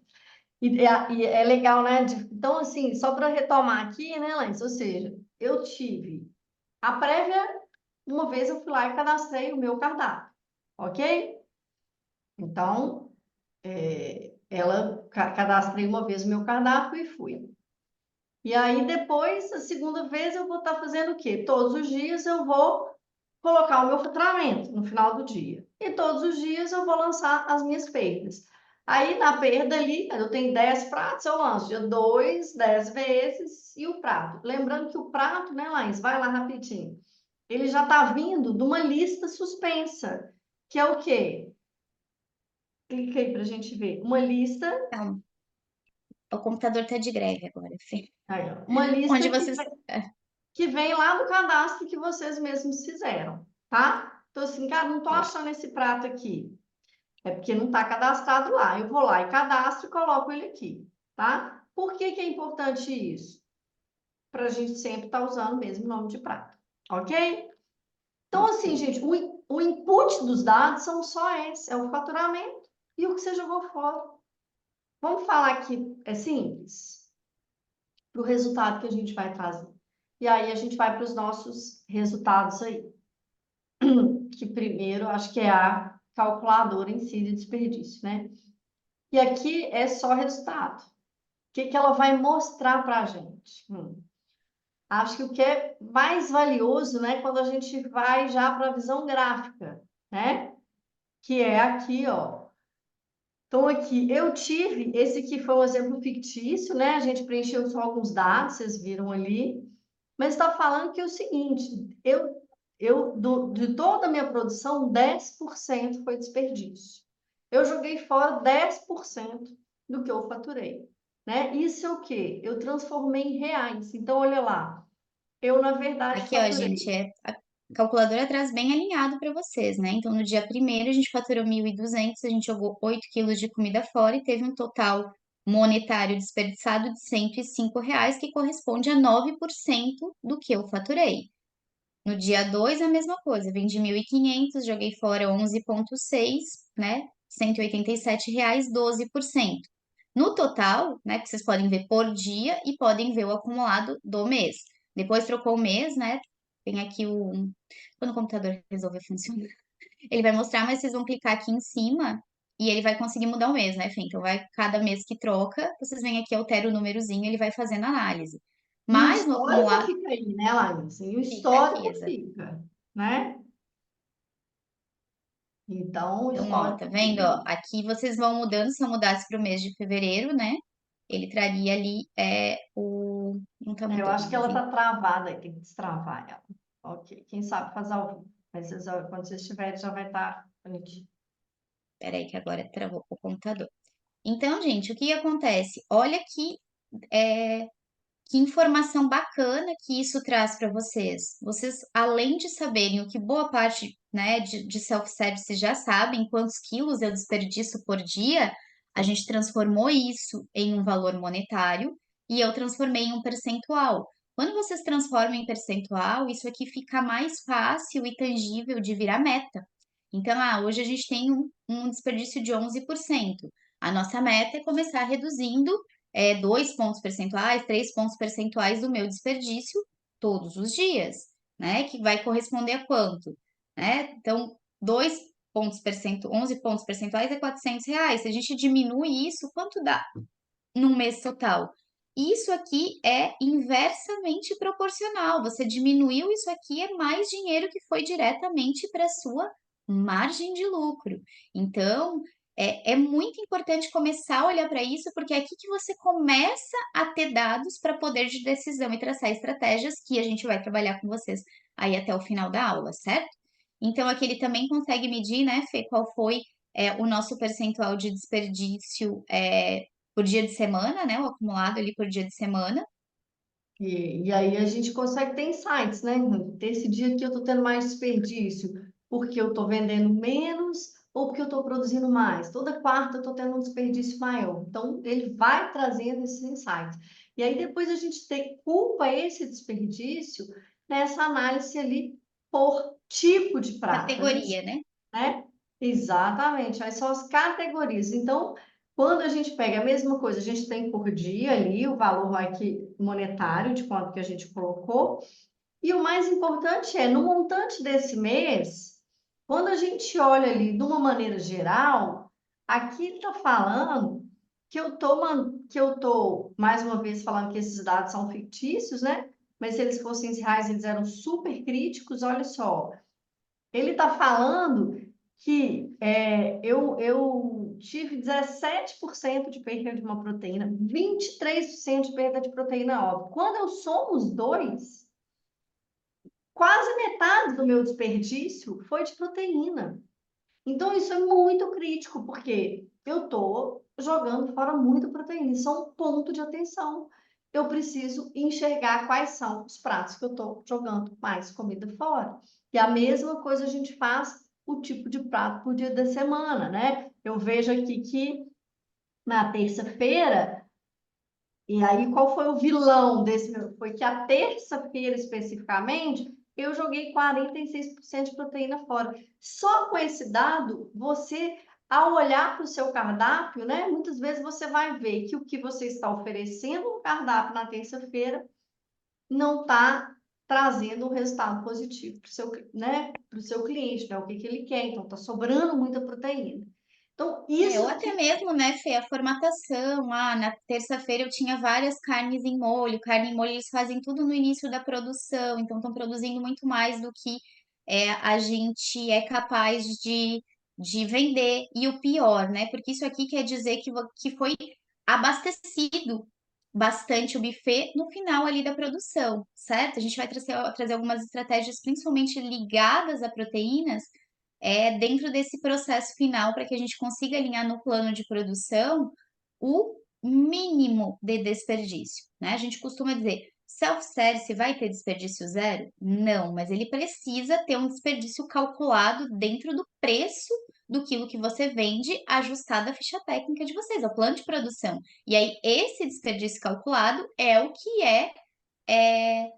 E é legal, né? Então, assim, só para retomar aqui, né, Laís? Ou seja, eu tive a prévia, uma vez eu fui lá e cadastrei o meu cardápio, ok? Então, cadastrei uma vez o meu cardápio e fui. E aí, depois, a segunda vez, eu vou estar fazendo o quê? Todos os dias eu vou colocar o meu faturamento no final do dia. E todos os dias eu vou lançar as minhas perdas. Aí, na perda ali, eu tenho 10 pratos, eu lanço dia 2, 10 vezes, e o prato. Lembrando que o prato, né, Laís? Vai lá rapidinho. Ele já está vindo de uma lista suspensa, que é o quê? Clica aí para a gente ver. Uma lista, Calma. O computador tá de greve agora, Fê. aí, ó, uma Onde lista vocês. que vem lá do cadastro que vocês mesmos fizeram, tá? Então, assim, cara, não tô É, achando esse prato aqui. É porque não está cadastrado lá. Eu vou lá e cadastro e coloco ele aqui, tá? Por que que é importante isso? Para a gente sempre estar usando o mesmo nome de prato, ok? Então, assim, ok. gente, o input dos dados são só esse, é o faturamento e o que você jogou fora. Vamos falar que é simples, para o resultado que a gente vai trazer. E aí a gente vai para os nossos resultados aí. Que primeiro acho que é a calculadora em si de desperdício, né? E aqui é só resultado. O que que ela vai mostrar para a gente? Acho que o que é mais valioso, né, quando a gente vai já para a visão gráfica, né? Que é aqui, ó. Então, aqui, eu tive, esse aqui foi um exemplo fictício, né? A gente preencheu só alguns dados, vocês viram ali. Mas está falando que é o seguinte, de toda a minha produção, 10% foi desperdício. Eu joguei fora 10% do que eu faturei, né? Isso é o quê? Eu transformei em reais. Então, olha lá, eu, na verdade, Aqui, ó, gente, faturei. a calculadora traz bem alinhado para vocês, né? Então, no dia primeiro a gente faturou 1.200, a gente jogou 8 quilos de comida fora e teve um total monetário desperdiçado de R$ 105, que corresponde a 9% do que eu faturei. No dia 2 a mesma coisa, vendi 1.500, joguei fora 11,6, né? R$ 187, 12%. No total, né, que vocês podem ver por dia e podem ver o acumulado do mês. Depois trocou o mês, né? Tem aqui o. Quando o computador resolver funcionar, ele vai mostrar, mas vocês vão clicar aqui em cima e ele vai conseguir mudar o mês, né, Fê? Então, vai cada mês que troca, vocês vêm aqui, altera o númerozinho, ele vai fazendo análise. E o Mas no histórico acumulado, fica aí, né, Larissa? E o fica aqui, histórico fica, né? Então, o então, ó, tá histórico vendo? fica Ó, aí. aqui vocês vão mudando, se eu mudasse para o mês de fevereiro, né? Ele traria ali o. Não tá Eu mudando, acho que mas ela tá travada, tem que destravar ela. Ok, quem sabe fazer ao vivo. Mas quando vocês estiverem, já vai estar bonitinho. peraí que agora travou o computador. Então, gente, o que acontece? Olha é, que informação bacana que isso traz para vocês. Vocês, além de saberem o que boa parte, né, de self-service já sabem, quantos quilos eu desperdiço por dia, a gente transformou isso em um valor monetário e eu transformei em um percentual. Quando vocês transformam em percentual, isso aqui fica mais fácil e tangível de virar meta. Então, hoje a gente tem um desperdício de 11%. A nossa meta é começar reduzindo 2 pontos percentuais, 3 pontos percentuais do meu desperdício todos os dias, né? Que vai corresponder a quanto? Né? Então, 11 pontos percentuais é R$ 400. Se a gente diminui isso, quanto dá num mês total? isso aqui é inversamente proporcional. Você diminuiu isso aqui, é mais dinheiro que foi diretamente para a sua margem de lucro. Então, é muito importante começar a olhar para isso, porque é aqui que você começa a ter dados para poder de decisão e traçar estratégias que a gente vai trabalhar com vocês aí até o final da aula, certo? Então, aqui ele também consegue medir, né, Fê, qual foi o nosso percentual de desperdício por dia de semana, né? O acumulado ali por dia de semana. E aí a gente consegue ter insights, né? Esse dia que eu estou tendo mais desperdício, porque eu estou vendendo menos ou porque eu estou produzindo mais. Toda quarta eu estou tendo um desperdício maior. Então, ele vai trazendo esses insights. E aí depois a gente culpa esse desperdício nessa análise ali por tipo de prata, né? Categoria, né? Né? Exatamente, aí são as categorias. Então, quando a gente pega a mesma coisa, a gente tem por dia ali o valor aqui monetário de quanto que a gente colocou, e o mais importante é, no montante desse mês, quando a gente olha ali de uma maneira geral, aqui está falando que eu tô, mais uma vez, falando que esses dados são fictícios, né? Mas se eles fossem reais, eles eram super críticos, olha só. Ele está falando que eu tive 17% de perda de uma proteína, 23% de perda de proteína óbvio. Quando eu somo os dois, quase metade do meu desperdício foi de proteína. Então, isso é muito crítico, porque eu estou jogando fora muita proteína. Isso é um ponto de atenção. Eu preciso enxergar quais são os pratos que eu estou jogando mais comida fora. E a mesma coisa a gente faz o tipo de prato por dia da semana, né? Eu vejo aqui que na terça-feira, e aí qual foi o vilão desse meu? Foi que a terça-feira especificamente, eu joguei 46% de proteína fora. Só com esse dado, você, ao olhar para o seu cardápio, né? Muitas vezes você vai ver que o que você está oferecendo no cardápio na terça-feira não está trazendo um resultado positivo para o seu, né, para o seu cliente, né? O que que ele quer, então está sobrando muita proteína. Então, Ou isso até aqui. mesmo, né, Fê, a formatação. Ah, na terça-feira eu tinha várias carnes em molho. Carne em molho eles fazem tudo no início da produção, então estão produzindo muito mais do que a gente é capaz de vender. E o pior, né, porque isso aqui quer dizer que foi abastecido bastante o buffet no final ali da produção, certo? A gente vai trazer algumas estratégias, principalmente ligadas a proteínas dentro desse processo final para que a gente consiga alinhar no plano de produção o mínimo de desperdício, né? A gente costuma dizer, self-service vai ter desperdício zero? Não, mas ele precisa ter um desperdício calculado dentro do preço do quilo que você vende, ajustado à ficha técnica de vocês, ao plano de produção. E aí, esse desperdício calculado é o que é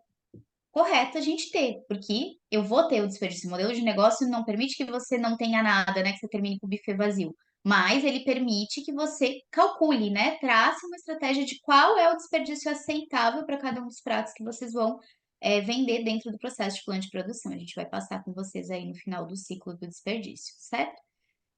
correto a gente ter, porque eu vou ter o desperdício. O modelo de negócio não permite que você não tenha nada, né? Que você termine com o buffet vazio. Mas ele permite que você calcule, né? Trace uma estratégia de qual é o desperdício aceitável para cada um dos pratos que vocês vão vender dentro do processo de plano de produção. A gente vai passar com vocês aí no final do ciclo do desperdício, certo?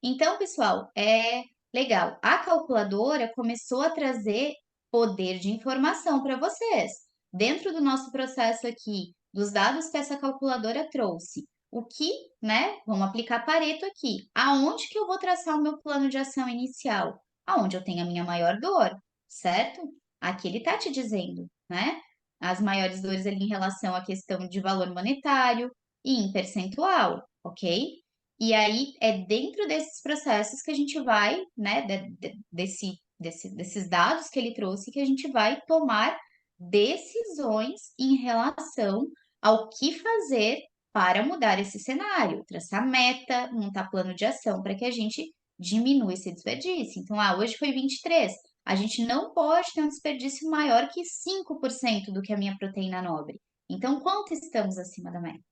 Então, pessoal, é legal. A calculadora começou a trazer poder de informação para vocês. Dentro do nosso processo aqui, dos dados que essa calculadora trouxe, o que, né? Vamos aplicar Pareto aqui. Aonde que eu vou traçar o meu plano de ação inicial? Aonde eu tenho a minha maior dor, certo? Aqui ele está te dizendo, né? As maiores dores ali em relação à questão de valor monetário e em percentual, ok? E aí é dentro desses processos que a gente vai, né, desses dados que ele trouxe, que a gente vai tomar decisões em relação ao que fazer para mudar esse cenário, traçar meta, montar plano de ação para que a gente diminua esse desperdício. Então, hoje foi 23. A gente não pode ter um desperdício maior que 5% do que a minha proteína nobre. Então, quanto estamos acima da meta,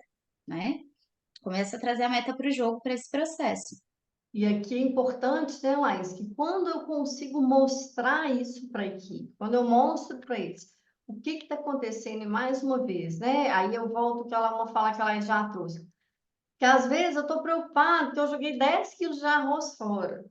né? Começa a trazer a meta para o jogo, para esse processo. E aqui é importante, né, Laís, que quando eu consigo mostrar isso para a equipe, quando eu mostro para eles o que está acontecendo, e mais uma vez, né? Aí eu volto que ela uma fala que ela já trouxe. Que às vezes eu estou preocupada que eu joguei 10 quilos de arroz fora.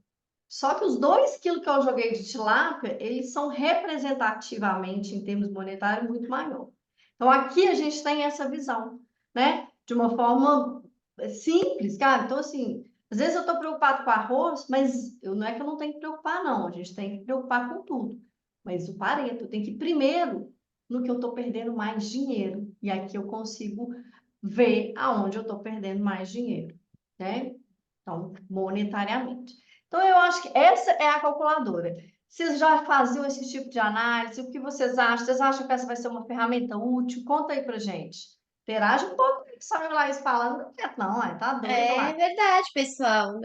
Só que os 2 quilos que eu joguei de tilápia, eles são representativamente, em termos monetários, muito maior. Então, aqui a gente tem essa visão, né? De uma forma simples, cara. Então, assim, às vezes eu estou preocupado com arroz, mas não é que eu não tenho que preocupar, não. A gente tem que preocupar com tudo. Mas o Pareto, eu tenho que ir primeiro no que eu estou perdendo mais dinheiro. E aqui eu consigo ver aonde eu estou perdendo mais dinheiro, né? Então, monetariamente. Então, eu acho que essa é a calculadora. Vocês já faziam esse tipo de análise? O que vocês acham? Vocês acham que essa vai ser uma ferramenta útil? Conta aí pra gente. Interage um pouco com o que sabe lá falando. Não quer, não, tá doido É lá. verdade, pessoal.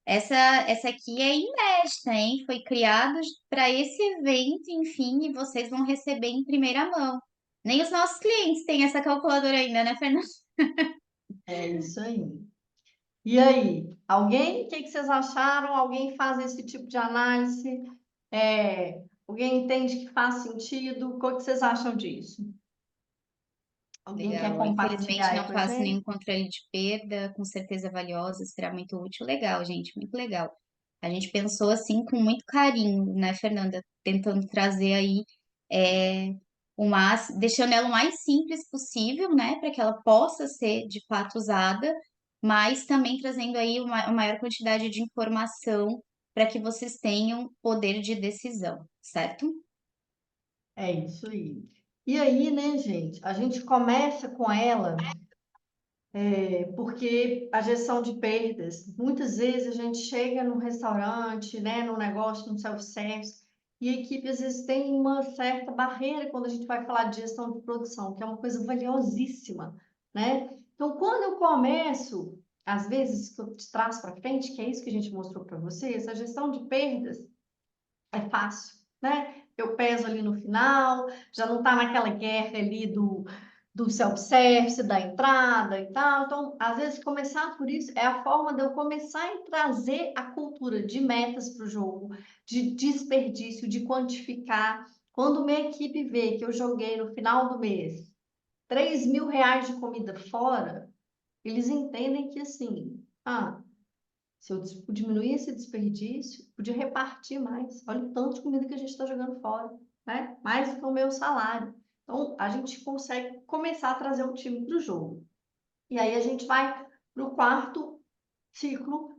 Essa aqui é inédita, hein? Foi criado para esse evento, enfim, e vocês vão receber em primeira mão. Nem os nossos clientes têm essa calculadora ainda, né, Fernanda? É isso aí. E aí, alguém? O que vocês acharam? Alguém faz esse tipo de análise? Alguém entende que faz sentido? O que vocês acham disso? Alguém quer Legal. compartilhar Infelizmente aí não com a faço nenhum gente? controle de perda, com certeza valiosa, será muito útil. Legal, gente, muito legal. A gente pensou assim com muito carinho, né, Fernanda? Tentando trazer aí deixando ela o mais simples possível, né, para que ela possa ser de fato usada, mas também trazendo aí uma maior quantidade de informação para que vocês tenham poder de decisão, certo? É isso aí. E aí, né, gente? A gente começa com ela, porque a gestão de perdas, muitas vezes a gente chega num restaurante, né, num negócio, num self-service, e a equipe às vezes tem uma certa barreira quando a gente vai falar de gestão de produção, que é uma coisa valiosíssima, né? Então, quando eu começo, às vezes, que eu te traço para frente, que é isso que a gente mostrou para vocês, a gestão de perdas é fácil, né? Eu peso ali no final, já não está naquela guerra ali do self-service, da entrada e tal. Então, às vezes, começar por isso é a forma de eu começar a trazer a cultura de metas para o jogo, de desperdício, de quantificar. Quando minha equipe vê que eu joguei no final do mês R$ 3.000 de comida fora, eles entendem que assim, se eu diminuir esse desperdício, podia repartir mais. Olha o tanto de comida que a gente está jogando fora, né? Mais do que o meu salário. Então, a gente consegue começar a trazer o time para o jogo. E aí a gente vai para o quarto ciclo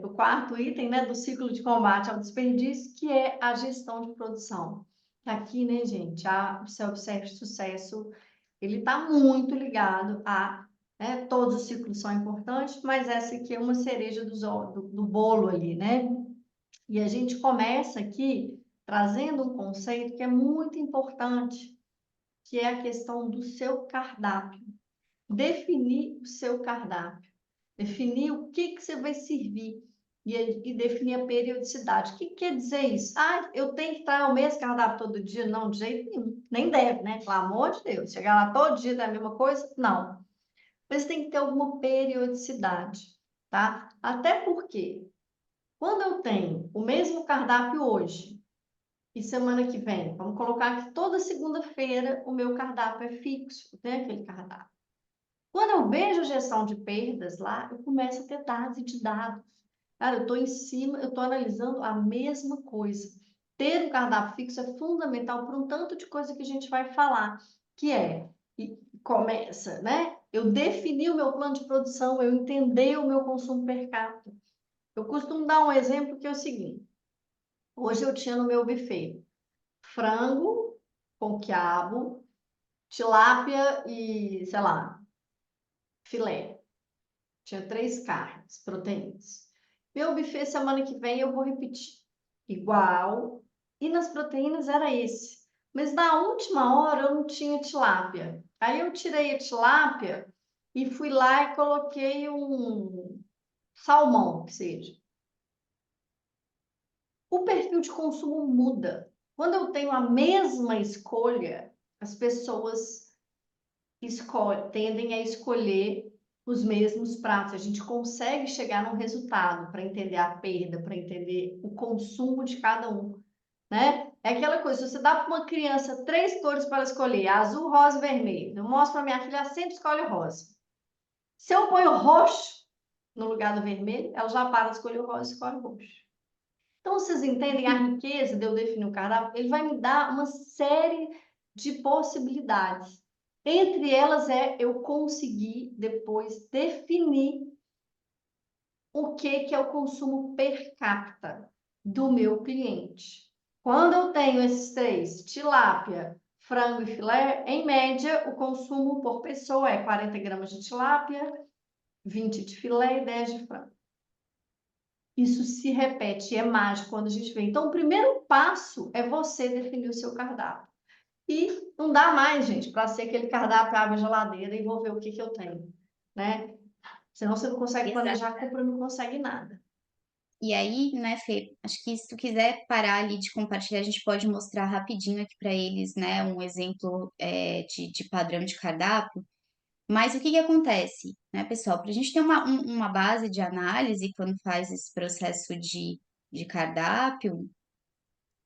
o quarto item, né, do ciclo de combate ao desperdício, que é a gestão de produção. Aqui, né, gente, o self-service sucesso, ele está muito ligado a, né, todos os ciclos são importantes, mas essa aqui é uma cereja do bolo ali, né? E a gente começa aqui trazendo um conceito que é muito importante, que é a questão do seu cardápio. Definir o seu cardápio. Definir o que você vai servir e definir a periodicidade. O que quer dizer isso? Eu tenho que estar o mesmo cardápio todo dia? Não, de jeito nenhum. Nem deve, né? Pelo amor de Deus. Chegar lá todo dia é a mesma coisa? Não. Mas tem que ter alguma periodicidade, tá? Até porque, quando eu tenho o mesmo cardápio hoje e semana que vem, vamos colocar que toda segunda-feira o meu cardápio é fixo, tem aquele cardápio. Quando eu vejo a gestão de perdas lá, eu começo a ter dados de dados. Cara, eu estou em cima, eu estou analisando a mesma coisa. Ter um cardápio fixo é fundamental para um tanto de coisa que a gente vai falar, que e começa, né? Eu definir o meu plano de produção, eu entender o meu consumo per capita. Eu costumo dar um exemplo que é o seguinte: hoje eu tinha no meu buffet frango com quiabo, tilápia e, sei lá, filé. Tinha 3 carnes, proteínas. Meu buffet semana que vem eu vou repetir. Igual. E nas proteínas era esse. Mas na última hora eu não tinha tilápia. Aí eu tirei a tilápia e fui lá e coloquei um salmão, que seja. O perfil de consumo muda. Quando eu tenho a mesma escolha, as pessoas tendem a escolher os mesmos pratos. A gente consegue chegar num resultado para entender a perda, para entender o consumo de cada um, né? É aquela coisa, se você dá para uma criança 3 cores para escolher, azul, rosa e vermelho, eu mostro para minha filha, ela sempre escolhe rosa. Se eu ponho roxo, no lugar do vermelho, ela já para de escolher o rosa e escolhe o roxo. Então, vocês entendem a riqueza de eu definir o cardápio? Ele vai me dar uma série de possibilidades. Entre elas eu conseguir depois definir o que é o consumo per capita do meu cliente. Quando eu tenho esses três, tilápia, frango e filé, em média, o consumo por pessoa é 40 gramas de tilápia, 20 de filé e 10 de frango. Isso se repete, é mágico quando a gente vê. Então, o primeiro passo é você definir o seu cardápio. E não dá mais, gente, para ser aquele cardápio abre a geladeira e vou ver o que eu tenho, né? Senão você não consegue Exato. planejar a compra, não consegue nada. E aí, né, Fê, acho que se tu quiser parar ali de compartilhar, a gente pode mostrar rapidinho aqui para eles, né, um exemplo de padrão de cardápio. Mas o que que acontece, né, pessoal? Para a gente ter uma base de análise quando faz esse processo de cardápio,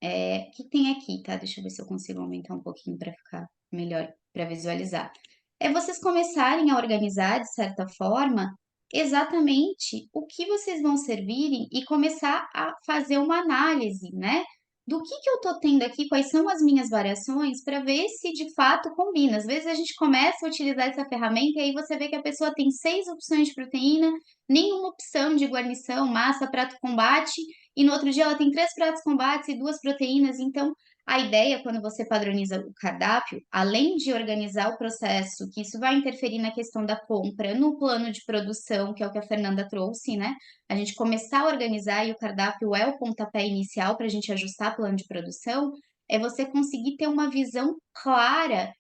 o que tem aqui, tá? Deixa eu ver se eu consigo aumentar um pouquinho para ficar melhor, para visualizar. É vocês começarem a organizar, de certa forma, exatamente o que vocês vão servirem e começar a fazer uma análise, né? Do que eu tô tendo aqui, quais são as minhas variações, para ver se de fato combina. Às vezes a gente começa a utilizar essa ferramenta e aí você vê que a pessoa tem 6 opções de proteína, nenhuma opção de guarnição, massa, prato, combate, e no outro dia ela tem 3 pratos combates e 2 proteínas. Então, a ideia, quando você padroniza o cardápio, além de organizar o processo, que isso vai interferir na questão da compra, no plano de produção, que é o que a Fernanda trouxe, né? A gente começar a organizar e o cardápio é o pontapé inicial para a gente ajustar o plano de produção, é você conseguir ter uma visão clara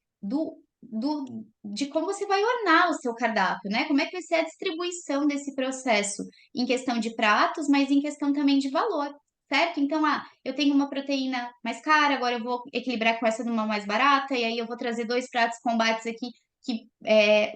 de como você vai ornar o seu cardápio, né? Como é que vai ser a distribuição desse processo em questão de pratos, mas em questão também de valor, certo? Então, eu tenho uma proteína mais cara, agora eu vou equilibrar com essa numa mais barata, e aí eu vou trazer 2 pratos combates aqui que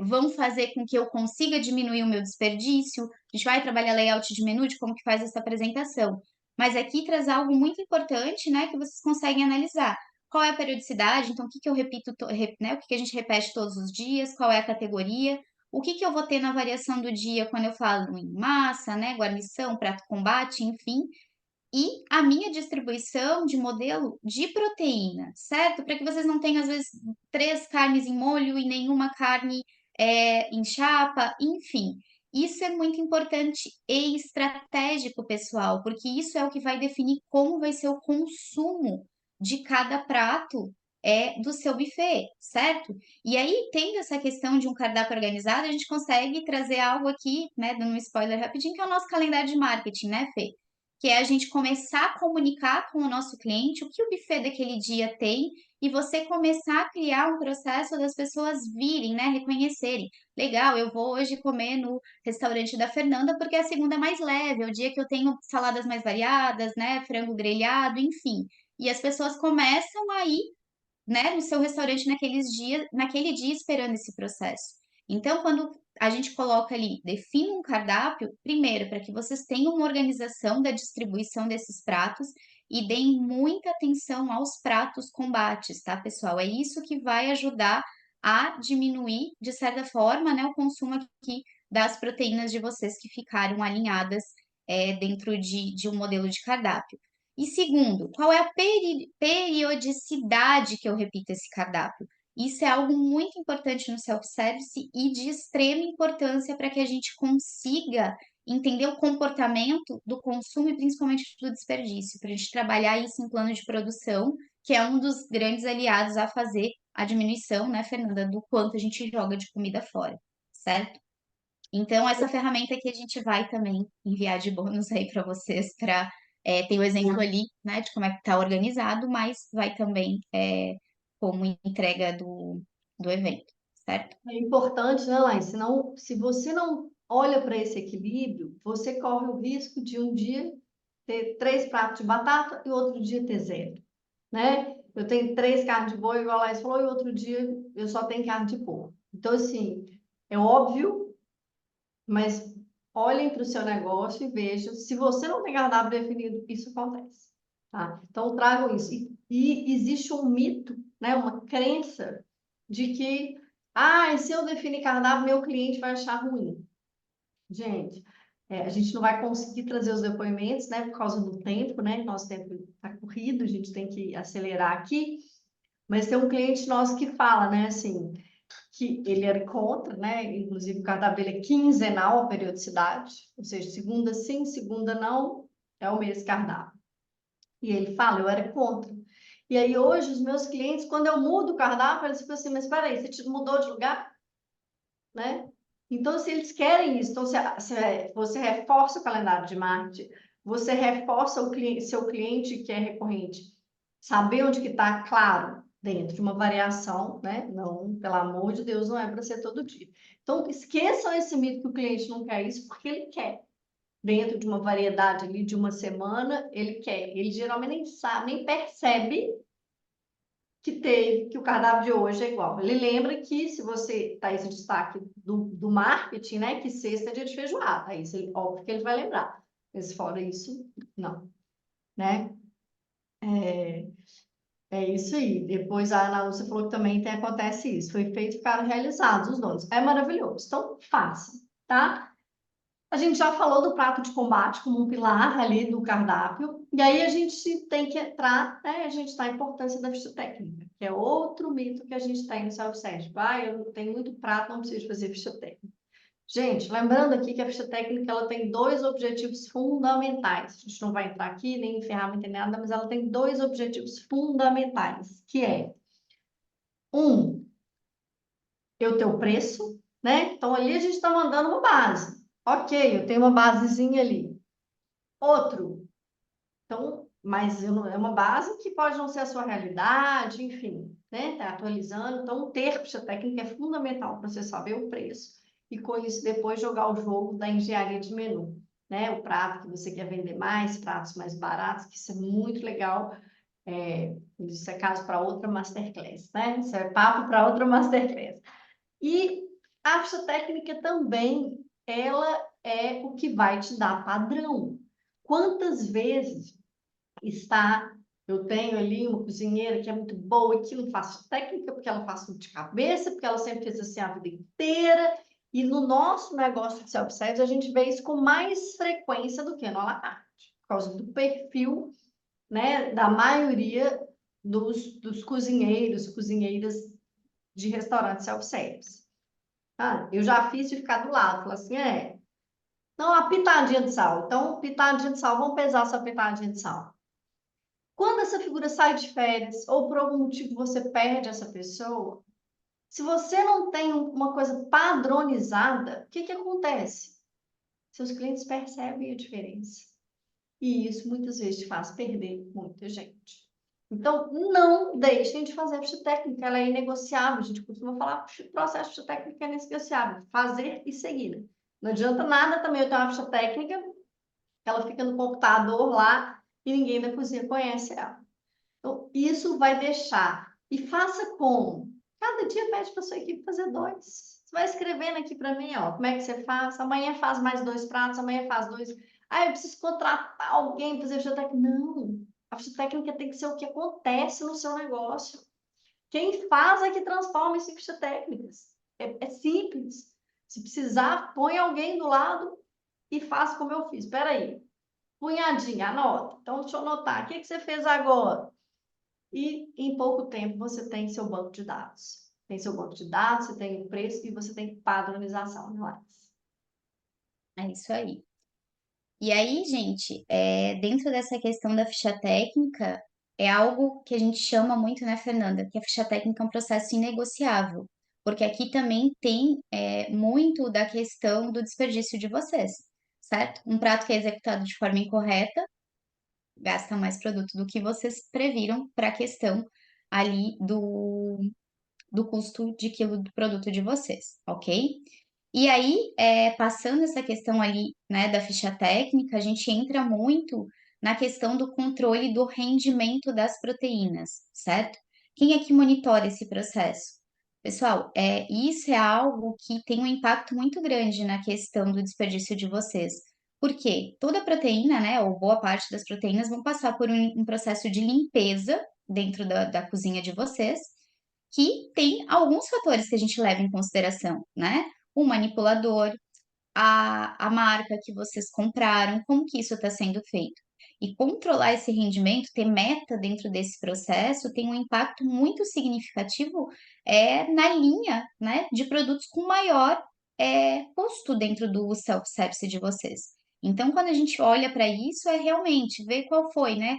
vão fazer com que eu consiga diminuir o meu desperdício. A gente vai trabalhar layout de menu, de como que faz essa apresentação. Mas aqui traz algo muito importante, né, que vocês conseguem analisar. Qual é a periodicidade? Então, o que que eu repito, né, o que que a gente repete todos os dias? Qual é a categoria? O que que eu vou ter na variação do dia quando eu falo em massa, né, guarnição, prato combate, enfim, e a minha distribuição de modelo de proteína, certo? Para que vocês não tenham, às vezes, 3 carnes em molho e nenhuma carne em chapa, enfim. Isso é muito importante e estratégico, pessoal, porque isso é o que vai definir como vai ser o consumo de cada prato do seu buffet, certo? E aí, tendo essa questão de um cardápio organizado, a gente consegue trazer algo aqui, né, dando um spoiler rapidinho, que é o nosso calendário de marketing, né, Fê? Que é a gente começar a comunicar com o nosso cliente o que o buffet daquele dia tem e você começar a criar um processo das pessoas virem, né, reconhecerem. Legal, eu vou hoje comer no restaurante da Fernanda porque é a segunda mais leve, é o dia que eu tenho saladas mais variadas, né, frango grelhado, enfim. E as pessoas começam a ir, né, no seu restaurante naquele dia esperando esse processo. Então, quando a gente coloca ali, define um cardápio, primeiro, para que vocês tenham uma organização da distribuição desses pratos e deem muita atenção aos pratos combates, tá, pessoal? É isso que vai ajudar a diminuir, de certa forma, né, o consumo aqui das proteínas de vocês que ficaram alinhadas dentro de um modelo de cardápio. E segundo, qual é a periodicidade que eu repito esse cardápio? Isso é algo muito importante no self-service e de extrema importância para que a gente consiga entender o comportamento do consumo e principalmente do desperdício, para a gente trabalhar isso em plano de produção, que é um dos grandes aliados a fazer a diminuição, né, Fernanda, do quanto a gente joga de comida fora, certo? Então, essa ferramenta que a gente vai também enviar de bônus aí para vocês, para tem o exemplo ali, né, de como é que está organizado, mas vai também como entrega do evento, certo? É importante, né, Laís? Senão, se você não olha para esse equilíbrio, você corre o risco de um dia ter 3 pratos de batata e outro dia ter zero, né? Eu tenho 3 carnes de boi, igual a Laís falou, e outro dia eu só tenho carne de porco. Então, assim, é óbvio, mas olhem para o seu negócio e vejam. Se você não tem cardápio definido, isso acontece, tá? Então, tragam isso. E existe um mito, né, uma crença de que, se eu definir cardápio, meu cliente vai achar ruim. Gente, a gente não vai conseguir trazer os depoimentos, né, por causa do tempo, né? Nosso tempo está corrido, a gente tem que acelerar aqui. Mas tem um cliente nosso que fala, né, assim, que ele era contra, né? Inclusive o cardápio dele é quinzenal a periodicidade, ou seja, segunda sim, segunda não, é o mês cardápio. E ele fala, eu era contra. E aí hoje os meus clientes, quando eu mudo o cardápio, eles ficam assim, mas espera aí, você mudou de lugar, né? Então, se eles querem isso, então você reforça o calendário de marketing, você reforça o cliente, seu cliente que é recorrente, saber onde que está, claro, dentro de uma variação, né? Não, pelo amor de Deus, não é para ser todo dia. Então, esqueçam esse mito que o cliente não quer isso, porque ele quer. Dentro de uma variedade ali de uma semana, ele quer. Ele geralmente nem sabe, nem percebe que o cardápio de hoje é igual. Ele lembra que se você tá esse destaque do marketing, né, que sexta é dia de feijoada, aí óbvio que ele vai lembrar. Mas fora isso, não, né? É isso aí. Depois a Ana Lúcia falou que também acontece isso. Foi feito, ficaram realizados os donos. É maravilhoso. Então, faça, tá? A gente já falou do prato de combate como um pilar ali do cardápio, e aí a gente tem que entrar, né? A gente está a importância da ficha técnica, que é outro mito que a gente tem no self-service. Ah, eu tenho muito prato, não preciso fazer ficha técnica. Gente, lembrando aqui que a ficha técnica ela tem dois objetivos fundamentais. A gente não vai entrar aqui, nem em ferramenta, nem nada, mas ela tem dois objetivos fundamentais, que é, um, eu ter o preço, né? Então, ali a gente está mandando uma base. Ok, eu tenho uma basezinha ali. Outro, então, mas é uma base que pode não ser a sua realidade, enfim, né? Tá atualizando. Então, ter ficha técnica é fundamental para você saber o preço e com isso depois jogar o jogo da engenharia de menu, né? O prato que você quer vender mais, pratos mais baratos, que isso é muito legal. Isso é caso para outra masterclass, né? Isso é papo para outra masterclass. E a ficha técnica também, ela é o que vai te dar padrão. Quantas vezes eu tenho ali uma cozinheira que é muito boa e que não faz técnica, porque ela faz tudo de cabeça, porque ela sempre fez assim a vida inteira. E no nosso negócio de self-service, a gente vê isso com mais frequência do que no à la carte, por causa do perfil, né, da maioria dos cozinheiros, cozinheiras de restaurante self-service. Eu já fiz de ficar do lado, falar assim, não, a pitadinha de sal. Então, pitadinha de sal, vamos pesar essa pitadinha de sal. Quando essa figura sai de férias, ou por algum motivo você perde essa pessoa, se você não tem uma coisa padronizada, o que acontece? Seus clientes percebem a diferença. E isso muitas vezes te faz perder muita gente. Então, não deixem de fazer a ficha técnica, ela é inegociável. A gente costuma falar que o processo de ficha técnica é inegociável, fazer e seguir. Não adianta nada também eu ter uma ficha técnica, ela fica no computador lá e ninguém da cozinha conhece ela. Então, isso vai deixar. E faça como? Cada dia pede para sua equipe fazer dois. Você vai escrevendo aqui para mim, ó, como é que você faz? Amanhã faz mais dois pratos, amanhã faz dois. Ah, eu preciso contratar alguém para fazer ficha técnica. Não. A ficha técnica tem que ser o que acontece no seu negócio. Quem faz é que transforma em fichas técnicas. É simples. Se precisar, põe alguém do lado e faz como eu fiz. Espera aí. Punhadinha, anota. Então, deixa eu anotar. O que você fez agora? E em pouco tempo você tem seu banco de dados. Tem seu banco de dados, você tem o preço e você tem padronização, Alex. É isso aí. E aí, gente, dentro dessa questão da ficha técnica, é algo que a gente chama muito, né, Fernanda? Que a ficha técnica é um processo inegociável, porque aqui também tem muito da questão do desperdício de vocês, certo? Um prato que é executado de forma incorreta gasta mais produto do que vocês previram para a questão ali do custo de quilo do produto de vocês, ok? E aí, passando essa questão ali, né, da ficha técnica, a gente entra muito na questão do controle do rendimento das proteínas, certo? Quem é que monitora esse processo? Pessoal, isso é algo que tem um impacto muito grande na questão do desperdício de vocês. Porque toda proteína, né, ou boa parte das proteínas vão passar por um processo de limpeza dentro da cozinha de vocês, que tem alguns fatores que a gente leva em consideração, né? O manipulador, a a marca que vocês compraram, como que isso está sendo feito. E controlar esse rendimento, ter meta dentro desse processo, tem um impacto muito significativo na linha, né, de produtos com maior custo dentro do self-service de vocês. Então, quando a gente olha para isso, é realmente ver qual foi, né?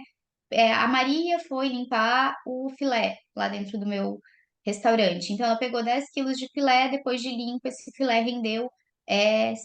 A Maria foi limpar o filé lá dentro do meu restaurante. Então, ela pegou 10 quilos de filé, depois de limpo, esse filé rendeu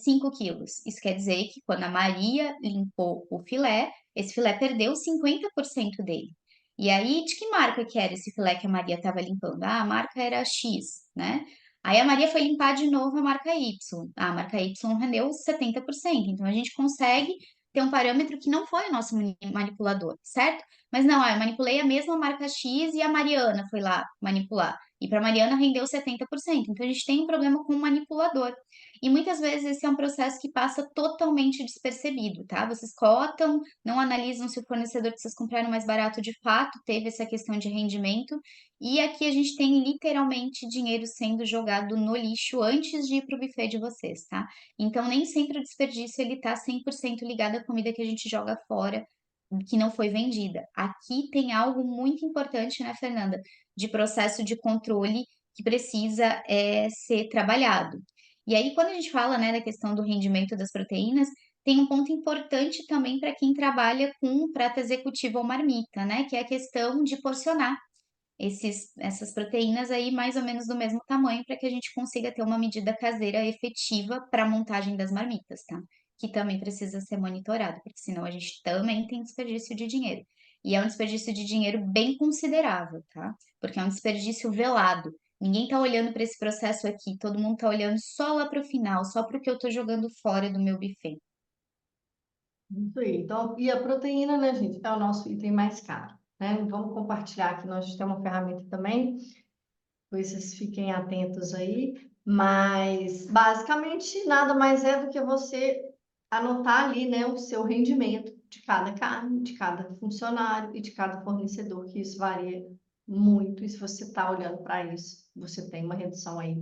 5 quilos. Isso quer dizer que quando a Maria limpou o filé, esse filé perdeu 50% dele. E aí, de que marca que era esse filé que a Maria estava limpando? Ah, a marca era X, né? Aí a Maria foi limpar de novo a marca Y. Ah, a marca Y rendeu 70%. Então, a gente consegue ter um parâmetro que não foi o nosso manipulador, certo? Mas não, eu manipulei a mesma marca X e a Mariana foi lá manipular. E para a Mariana rendeu 70%. Então a gente tem um problema com o manipulador. E muitas vezes esse é um processo que passa totalmente despercebido, tá? Vocês cotam, não analisam se o fornecedor que vocês compraram mais barato de fato teve essa questão de rendimento. E aqui a gente tem literalmente dinheiro sendo jogado no lixo antes de ir para o buffet de vocês, tá? Então nem sempre o desperdício ele tá 100% ligado à comida que a gente joga fora que não foi vendida. Aqui tem algo muito importante, né, Fernanda, de processo de controle que precisa ser trabalhado. E aí, quando a gente fala, né, da questão do rendimento das proteínas, tem um ponto importante também para quem trabalha com prato executivo ou marmita, né, que é a questão de porcionar essas proteínas aí mais ou menos do mesmo tamanho para que a gente consiga ter uma medida caseira efetiva para a montagem das marmitas, tá? Que também precisa ser monitorado, porque senão a gente também tem desperdício de dinheiro. E é um desperdício de dinheiro bem considerável, tá? Porque é um desperdício velado. Ninguém tá olhando para esse processo aqui, todo mundo tá olhando só lá para o final, só para o que eu tô jogando fora do meu buffet. Isso aí. Então, e a proteína, né, gente, é o nosso item mais caro, né? Vamos compartilhar aqui, nós temos uma ferramenta também, pois vocês fiquem atentos aí. Mas, basicamente, nada mais é do que você anotar ali, né, o seu rendimento de cada carne, de cada funcionário e de cada fornecedor, que isso varia muito. E se você está olhando para isso, você tem uma redução aí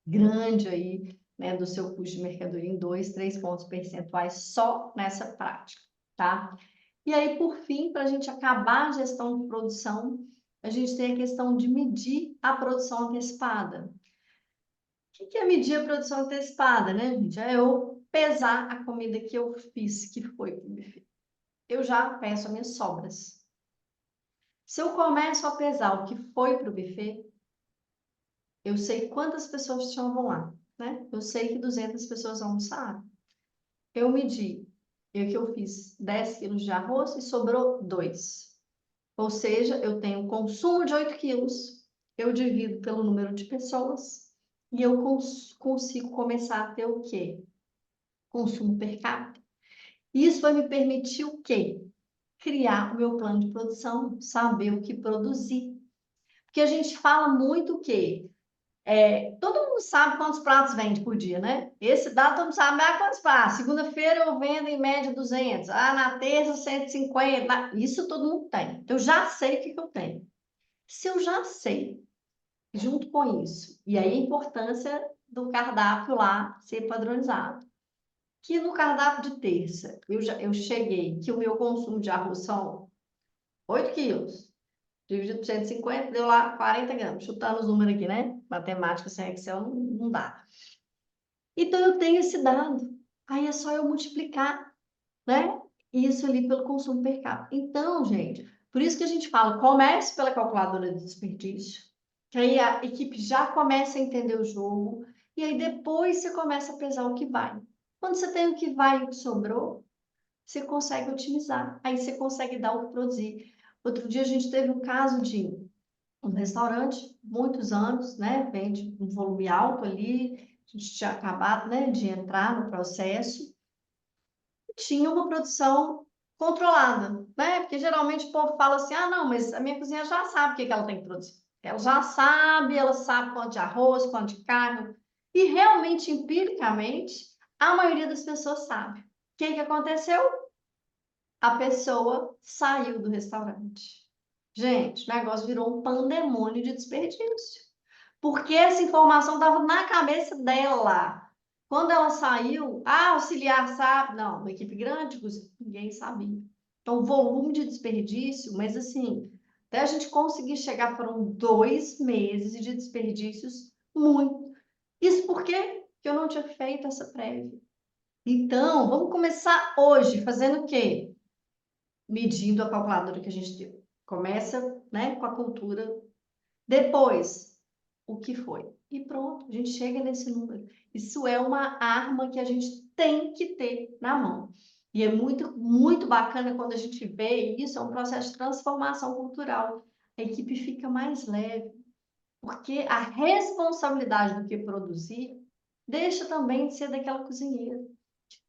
grande aí, né, do seu custo de mercadoria em 2, 3 pontos percentuais só nessa prática, tá? E aí, por fim, para a gente acabar a gestão de produção, a gente tem a questão de medir a produção antecipada. O que é medir a produção antecipada, né, gente? É eu pesar a comida que eu fiz, que foi para o buffet. Eu já peço as minhas sobras. Se eu começo a pesar o que foi para o buffet, eu sei quantas pessoas estavam lá, né? Eu sei que 200 pessoas almoçaram. Eu medi, que eu fiz 10 quilos de arroz e sobrou 2. Ou seja, eu tenho consumo de 8 quilos, eu divido pelo número de pessoas e eu consigo começar a ter o quê? Consumo per capita. Isso vai me permitir o quê? Criar o meu plano de produção, saber o que produzir. Porque a gente fala muito o quê? Todo mundo sabe quantos pratos vende por dia, né? Esse dado todo mundo sabe quantos pratos. Segunda-feira eu vendo em média 200. Na terça 150. Isso todo mundo tem. Eu já sei o que eu tenho. Se eu já sei, junto com isso, e aí a importância do cardápio lá ser padronizado. Que no cardápio de terça eu cheguei que o meu consumo de arroz são 8 quilos, dividido por 150, deu lá 40 gramas. Chutando os números aqui, né? Matemática sem Excel não dá. Então eu tenho esse dado. Aí é só eu multiplicar, né? Isso ali pelo consumo per capita. Então, gente, por isso que a gente fala, comece pela calculadora de desperdício, que aí a equipe já começa a entender o jogo, e aí depois você começa a pesar o que vai. Quando você tem o que vai e o que sobrou, você consegue otimizar, aí você consegue dar o que produzir. Outro dia a gente teve um caso de um restaurante, muitos anos, né? Vende um volume alto ali, a gente tinha acabado, né, de entrar no processo, tinha uma produção controlada, né? Porque geralmente o povo fala assim: ah, não, mas a minha cozinha já sabe o que ela tem que produzir. Ela sabe quanto de arroz, quanto de carne. E realmente, empiricamente, a maioria das pessoas sabe. O que aconteceu? A pessoa saiu do restaurante. Gente, o negócio virou um pandemônio de desperdício. Porque essa informação estava na cabeça dela. Quando ela saiu, auxiliar sabe? Não, uma equipe grande, ninguém sabia. Então, o volume de desperdício, mas assim, até a gente conseguir chegar, foram 2 meses de desperdícios muito. Isso por quê? Porque eu não tinha feito essa prévia. Então, vamos começar hoje, fazendo o quê? Medindo a calculadora que a gente deu. Começa, né, com a cultura. Depois, o que foi? E pronto, a gente chega nesse número. Isso é uma arma que a gente tem que ter na mão. E é muito, muito bacana quando a gente vê isso, é um processo de transformação cultural. A equipe fica mais leve, porque a responsabilidade do que produzir deixa também de ser daquela cozinheira.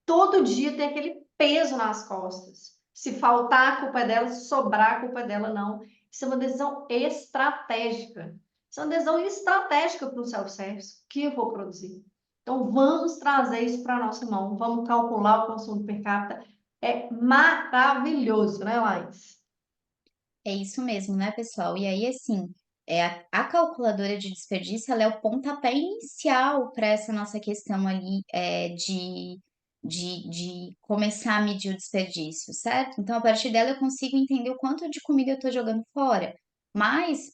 Todo dia tem aquele peso nas costas. Se faltar, a culpa é dela, se sobrar, a culpa é dela, não. Isso é uma decisão estratégica. Isso é uma decisão estratégica para o self-service. O que eu vou produzir? Então, vamos trazer isso para a nossa mão. Vamos calcular o consumo per capita. É maravilhoso, né, Laís? É isso mesmo, né, pessoal? E aí, assim, a calculadora de desperdício, ela é o pontapé inicial para essa nossa questão ali de começar a medir o desperdício, certo? Então, a partir dela, eu consigo entender o quanto de comida eu estou jogando fora. Mas,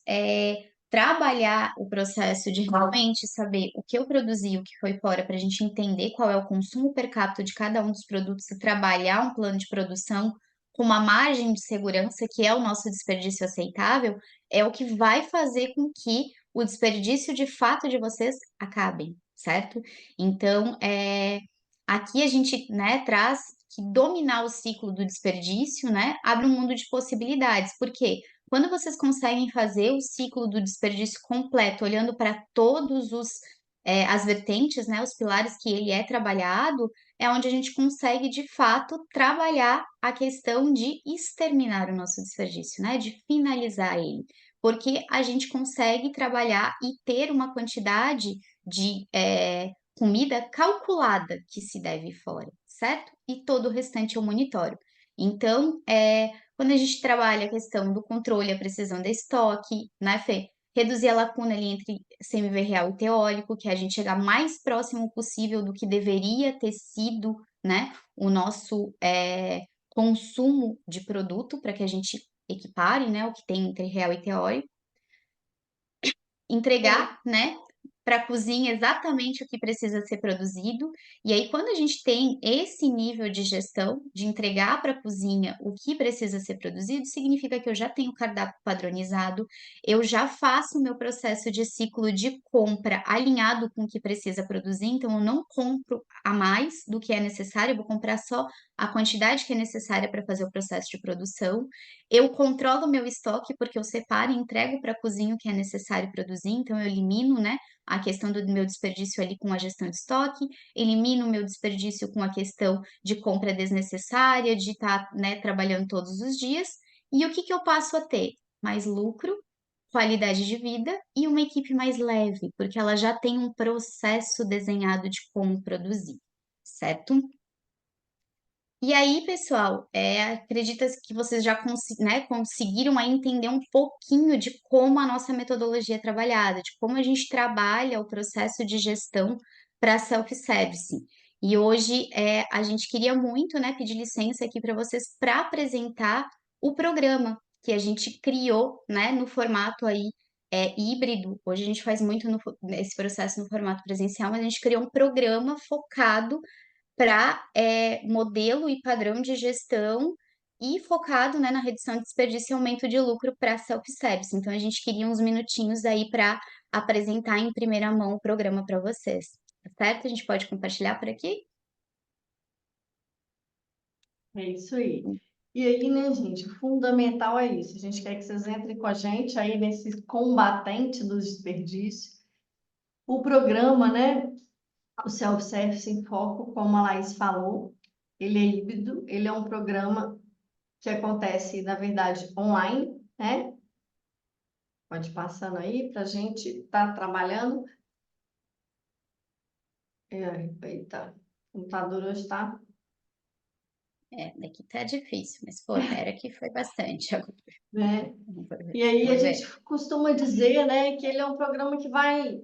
trabalhar o processo de realmente saber o que eu produzi, o que foi fora, para a gente entender qual é o consumo per capita de cada um dos produtos e trabalhar um plano de produção com uma margem de segurança, que é o nosso desperdício aceitável, é o que vai fazer com que o desperdício de fato de vocês acabem, certo? Então, aqui a gente, né, traz que dominar o ciclo do desperdício, né, abre um mundo de possibilidades, porque quando vocês conseguem fazer o ciclo do desperdício completo, olhando para todos as vertentes, né, os pilares que ele é trabalhado, é onde a gente consegue, de fato, trabalhar a questão de exterminar o nosso desperdício, né? De finalizar ele. Porque a gente consegue trabalhar e ter uma quantidade de comida calculada que se deve ir fora, certo? E todo o restante eu monitoro. Então, quando a gente trabalha a questão do controle, a precisão de estoque, né, Fê? Reduzir a lacuna ali entre CMV real e teórico, que é a gente chegar mais próximo possível do que deveria ter sido, né, o nosso consumo de produto, para que a gente equipare, né, o que tem entre real e teórico. Entregar, né, para a cozinha exatamente o que precisa ser produzido. E aí, quando a gente tem esse nível de gestão, de entregar para a cozinha o que precisa ser produzido, significa que eu já tenho o cardápio padronizado, eu já faço o meu processo de ciclo de compra alinhado com o que precisa produzir, então eu não compro a mais do que é necessário, eu vou comprar só a quantidade que é necessária para fazer o processo de produção. Eu controlo o meu estoque porque eu separo e entrego para a cozinha o que é necessário produzir, então eu elimino, né, a questão do meu desperdício ali com a gestão de estoque, elimino o meu desperdício com a questão de compra desnecessária, de estar, né, trabalhando todos os dias. E o que que eu passo a ter? Mais lucro, qualidade de vida e uma equipe mais leve, porque ela já tem um processo desenhado de como produzir, certo? E aí, pessoal, acredita que vocês já né, conseguiram aí entender um pouquinho de como a nossa metodologia é trabalhada, de como a gente trabalha o processo de gestão para self-service. E hoje a gente queria muito, né, pedir licença aqui para vocês para apresentar o programa que a gente criou, né, no formato aí híbrido. Hoje a gente faz muito esse processo no formato presencial, mas a gente criou um programa focado para modelo e padrão de gestão e focado, né, na redução de desperdício e aumento de lucro para self-service. Então, a gente queria uns minutinhos aí para apresentar em primeira mão o programa para vocês, tá certo? A gente pode compartilhar por aqui? É isso aí. E aí, né, gente, o fundamental é isso. A gente quer que vocês entrem com a gente aí nesse combatente dos desperdícios. O programa, né, o Self-Service em Foco, como a Laís falou, ele é híbrido, ele é um programa que acontece, na verdade, online, né? Pode ir passando aí para a gente estar trabalhando. Eita, o computador hoje está. Daqui tá difícil, mas pô, pera que foi bastante. Né? E aí a Vamos ver. gente costuma dizer, né, que ele é um programa que vai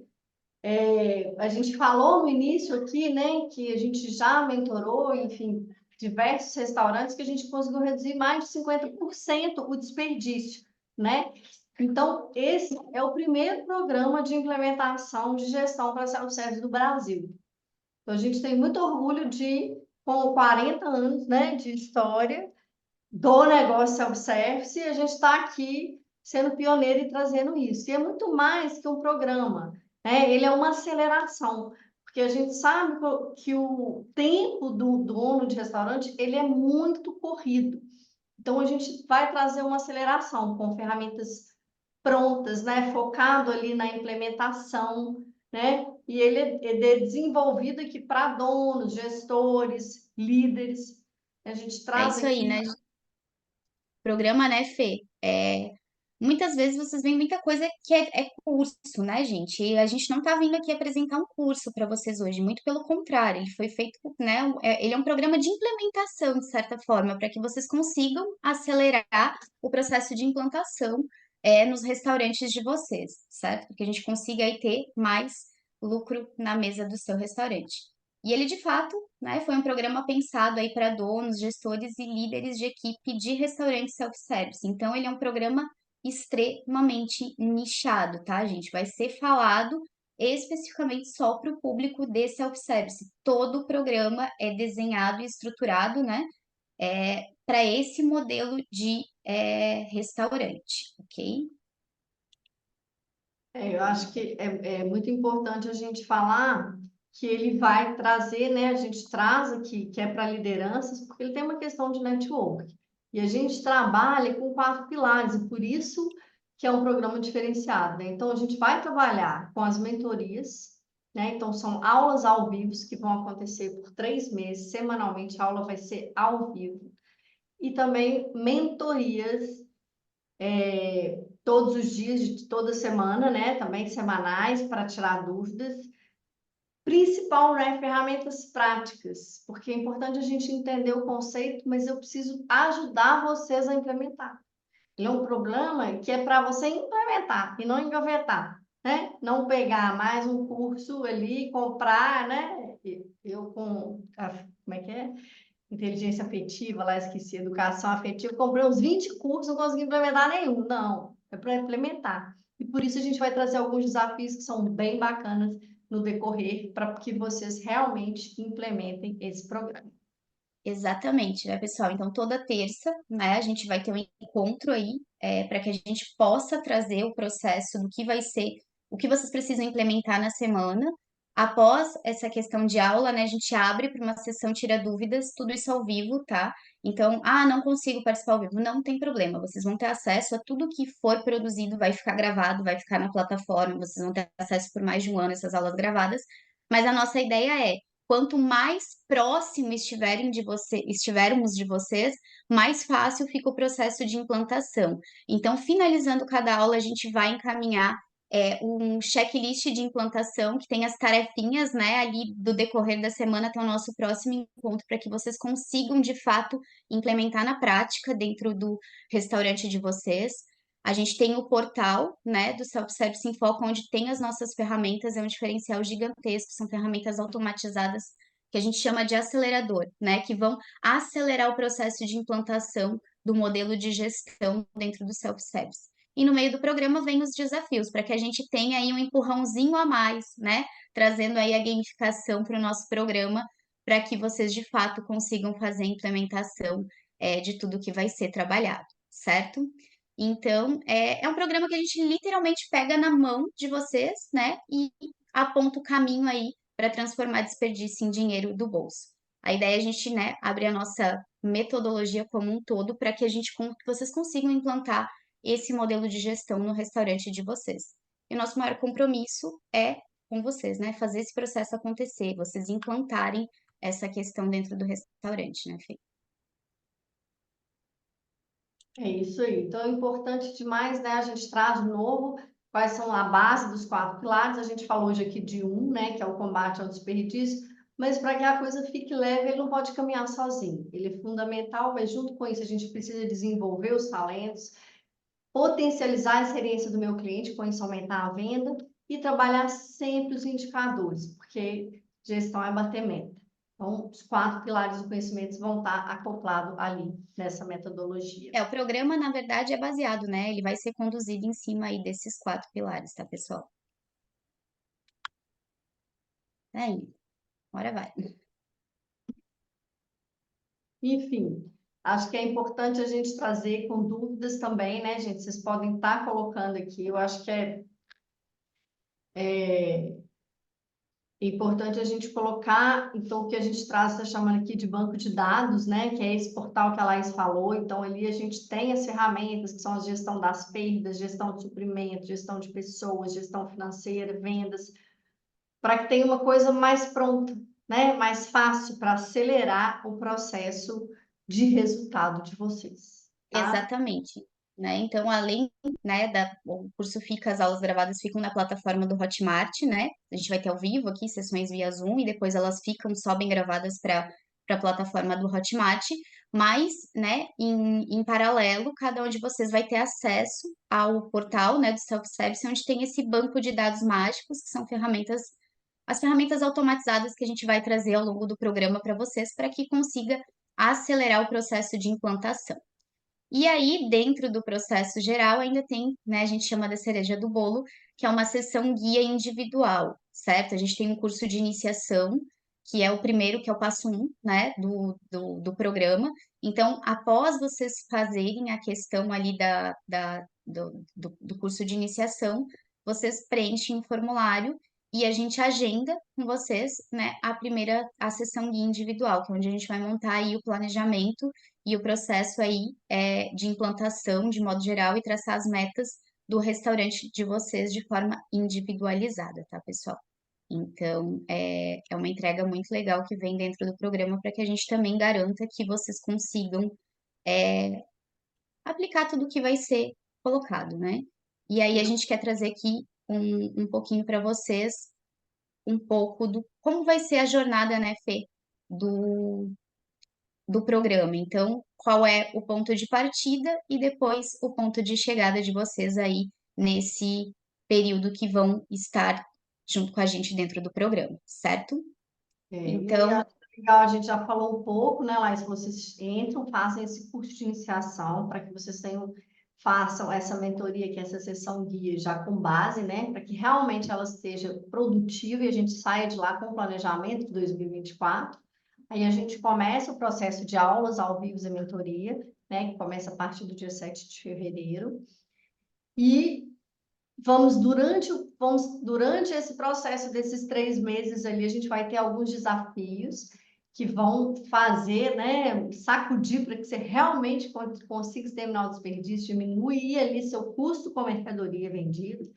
A gente falou no início aqui, né, que a gente já mentorou, enfim, diversos restaurantes que a gente conseguiu reduzir mais de 50% o desperdício, né? Então, esse é o primeiro programa de implementação de gestão para self-service do Brasil. Então, a gente tem muito orgulho de, com 40 anos, né, de história do negócio self-service, e a gente está aqui sendo pioneiro e trazendo isso. E é muito mais que um programa, né? Ele é uma aceleração, porque a gente sabe que o tempo do dono de restaurante ele é muito corrido. Então, a gente vai trazer uma aceleração com ferramentas prontas, né? Focado ali na implementação, né? E ele é desenvolvido aqui para donos, gestores, líderes. A gente É traz isso aí, aqui. né? Programa, né, Fê? Muitas vezes vocês veem muita coisa que é curso, né, gente? E a gente não tá vindo aqui apresentar um curso para vocês hoje, muito pelo contrário, ele foi feito, né? Ele é um programa de implementação, de certa forma, para que vocês consigam acelerar o processo de implantação nos restaurantes de vocês, certo? Porque a gente consiga aí ter mais lucro na mesa do seu restaurante. E ele, de fato, né, foi um programa pensado aí para donos, gestores e líderes de equipe de restaurantes self-service. Então, ele é um programa extremamente nichado, tá, gente? Vai ser falado especificamente só para o público de self-service. Todo o programa é desenhado e estruturado, né, para esse modelo de restaurante, ok? Eu acho que é muito importante a gente falar que ele vai trazer, né? A gente traz aqui, que é para lideranças, porque ele tem uma questão de network. E a gente trabalha com 4 pilares, e por isso que é um programa diferenciado, né? Então, a gente vai trabalhar com as mentorias, né? Então, são aulas ao vivo que vão acontecer por 3 meses, semanalmente, a aula vai ser ao vivo. E também mentorias todos os dias de toda semana, né? Também semanais para tirar dúvidas. Principal, né? Ferramentas práticas, porque é importante a gente entender o conceito, mas eu preciso ajudar vocês a implementar. Ele é um problema que é para você implementar e não engavetar, né? Não pegar mais um curso ali, comprar, né? Eu como é que é? Inteligência afetiva, lá esqueci, educação afetiva, comprei uns 20 cursos, não consegui implementar nenhum. Não, é para implementar. E por isso a gente vai trazer alguns desafios que são bem bacanas no decorrer, para que vocês realmente implementem esse programa. Exatamente, né, pessoal? Então, toda terça, né, a gente vai ter um encontro aí, para que a gente possa trazer o processo do que vai ser, o que vocês precisam implementar na semana. Após essa questão de aula, né, a gente abre para uma sessão tira dúvidas, tudo isso ao vivo, tá? Então, não consigo participar ao vivo, não tem problema, vocês vão ter acesso a tudo que for produzido, vai ficar gravado, vai ficar na plataforma, vocês vão ter acesso por mais de um ano essas aulas gravadas. Mas a nossa ideia é quanto mais próximo estivermos de vocês, mais fácil fica o processo de implantação. Então, finalizando cada aula, a gente vai encaminhar um checklist de implantação que tem as tarefinhas, né, ali do decorrer da semana até o nosso próximo encontro, para que vocês consigam, de fato, implementar na prática dentro do restaurante de vocês. A gente tem o portal, né, do Self-Service em Foco, onde tem as nossas ferramentas, é um diferencial gigantesco, são ferramentas automatizadas que a gente chama de acelerador, né, que vão acelerar o processo de implantação do modelo de gestão dentro do Self-Service. E no meio do programa vem os desafios, para que a gente tenha aí um empurrãozinho a mais, né, trazendo aí a gamificação para o nosso programa, para que vocês de fato consigam fazer a implementação de tudo que vai ser trabalhado, certo? Então, é um programa que a gente literalmente pega na mão de vocês, né? E aponta o caminho aí para transformar desperdício em dinheiro do bolso. A ideia é a gente, né, abrir a nossa metodologia como um todo para que vocês consigam implantar esse modelo de gestão no restaurante de vocês. E o nosso maior compromisso é com vocês, né? Fazer esse processo acontecer, vocês implantarem essa questão dentro do restaurante, né, Fê? É isso aí. Então, é importante demais, né? A gente traz de novo quais são a base dos 4 pilares. A gente falou hoje aqui de um, né? Que é o combate ao desperdício. Mas para que a coisa fique leve, ele não pode caminhar sozinho. Ele é fundamental, mas junto com isso a gente precisa desenvolver os talentos, potencializar a experiência do meu cliente, com isso aumentar a venda e trabalhar sempre os indicadores, porque gestão é bater meta. Então, os 4 pilares do conhecimento vão estar acoplados ali nessa metodologia. O programa, na verdade, é baseado, né? Ele vai ser conduzido em cima aí desses 4 pilares, tá, pessoal? Aí, bora vai. Enfim, acho que é importante a gente trazer com dúvidas também, né, gente? Vocês podem estar colocando aqui, eu acho que é importante a gente colocar, então, o que a gente traz, está chamando aqui de banco de dados, né? Que é esse portal que a Laís falou. Então, ali a gente tem as ferramentas, que são a gestão das perdas, gestão de suprimento, gestão de pessoas, gestão financeira, vendas, para que tenha uma coisa mais pronta, né? Mais fácil para acelerar o processo de resultado de vocês, tá? Exatamente, né? Então, além, né, o curso fica, as aulas gravadas ficam na plataforma do Hotmart, né? A gente vai ter ao vivo aqui, sessões via Zoom, e depois elas ficam, sobem gravadas para a plataforma do Hotmart, mas, né, em paralelo, cada um de vocês vai ter acesso ao portal, né, do Self-Service, onde tem esse banco de dados mágicos, que são ferramentas, as ferramentas automatizadas que a gente vai trazer ao longo do programa para vocês, para que consiga acelerar o processo de implantação. E aí, dentro do processo geral, ainda tem, né, a gente chama da cereja do bolo, que é uma sessão guia individual, certo? A gente tem um curso de iniciação, que é o primeiro, que é o passo 1, né, do programa. Então, após vocês fazerem a questão ali do curso de iniciação, vocês preenchem um formulário e a gente agenda com vocês, né, a sessão guia individual, que é onde a gente vai montar aí o planejamento e o processo aí de implantação de modo geral e traçar as metas do restaurante de vocês de forma individualizada, tá, pessoal? Então, é uma entrega muito legal que vem dentro do programa para que a gente também garanta que vocês consigam aplicar tudo que vai ser colocado, né? E aí a gente quer trazer aqui um pouquinho para vocês, um pouco do como vai ser a jornada, né, Fê, do programa. Então, qual é o ponto de partida e depois o ponto de chegada de vocês aí nesse período que vão estar junto com a gente dentro do programa, certo? E aí, Então, legal, a gente já falou um pouco, né, Laís, vocês entram, fazem esse curso de iniciação para que vocês façam essa mentoria, que é essa sessão guia, já com base, né, para que realmente ela esteja produtiva e a gente saia de lá com o planejamento de 2024. Aí a gente começa o processo de aulas ao vivo e mentoria, né, que começa a partir do dia 7 de fevereiro. E durante esse processo desses 3 meses ali, a gente vai ter alguns desafios que vão fazer, né, sacudir para que você realmente consiga terminar o desperdício, diminuir ali seu custo com a mercadoria vendida.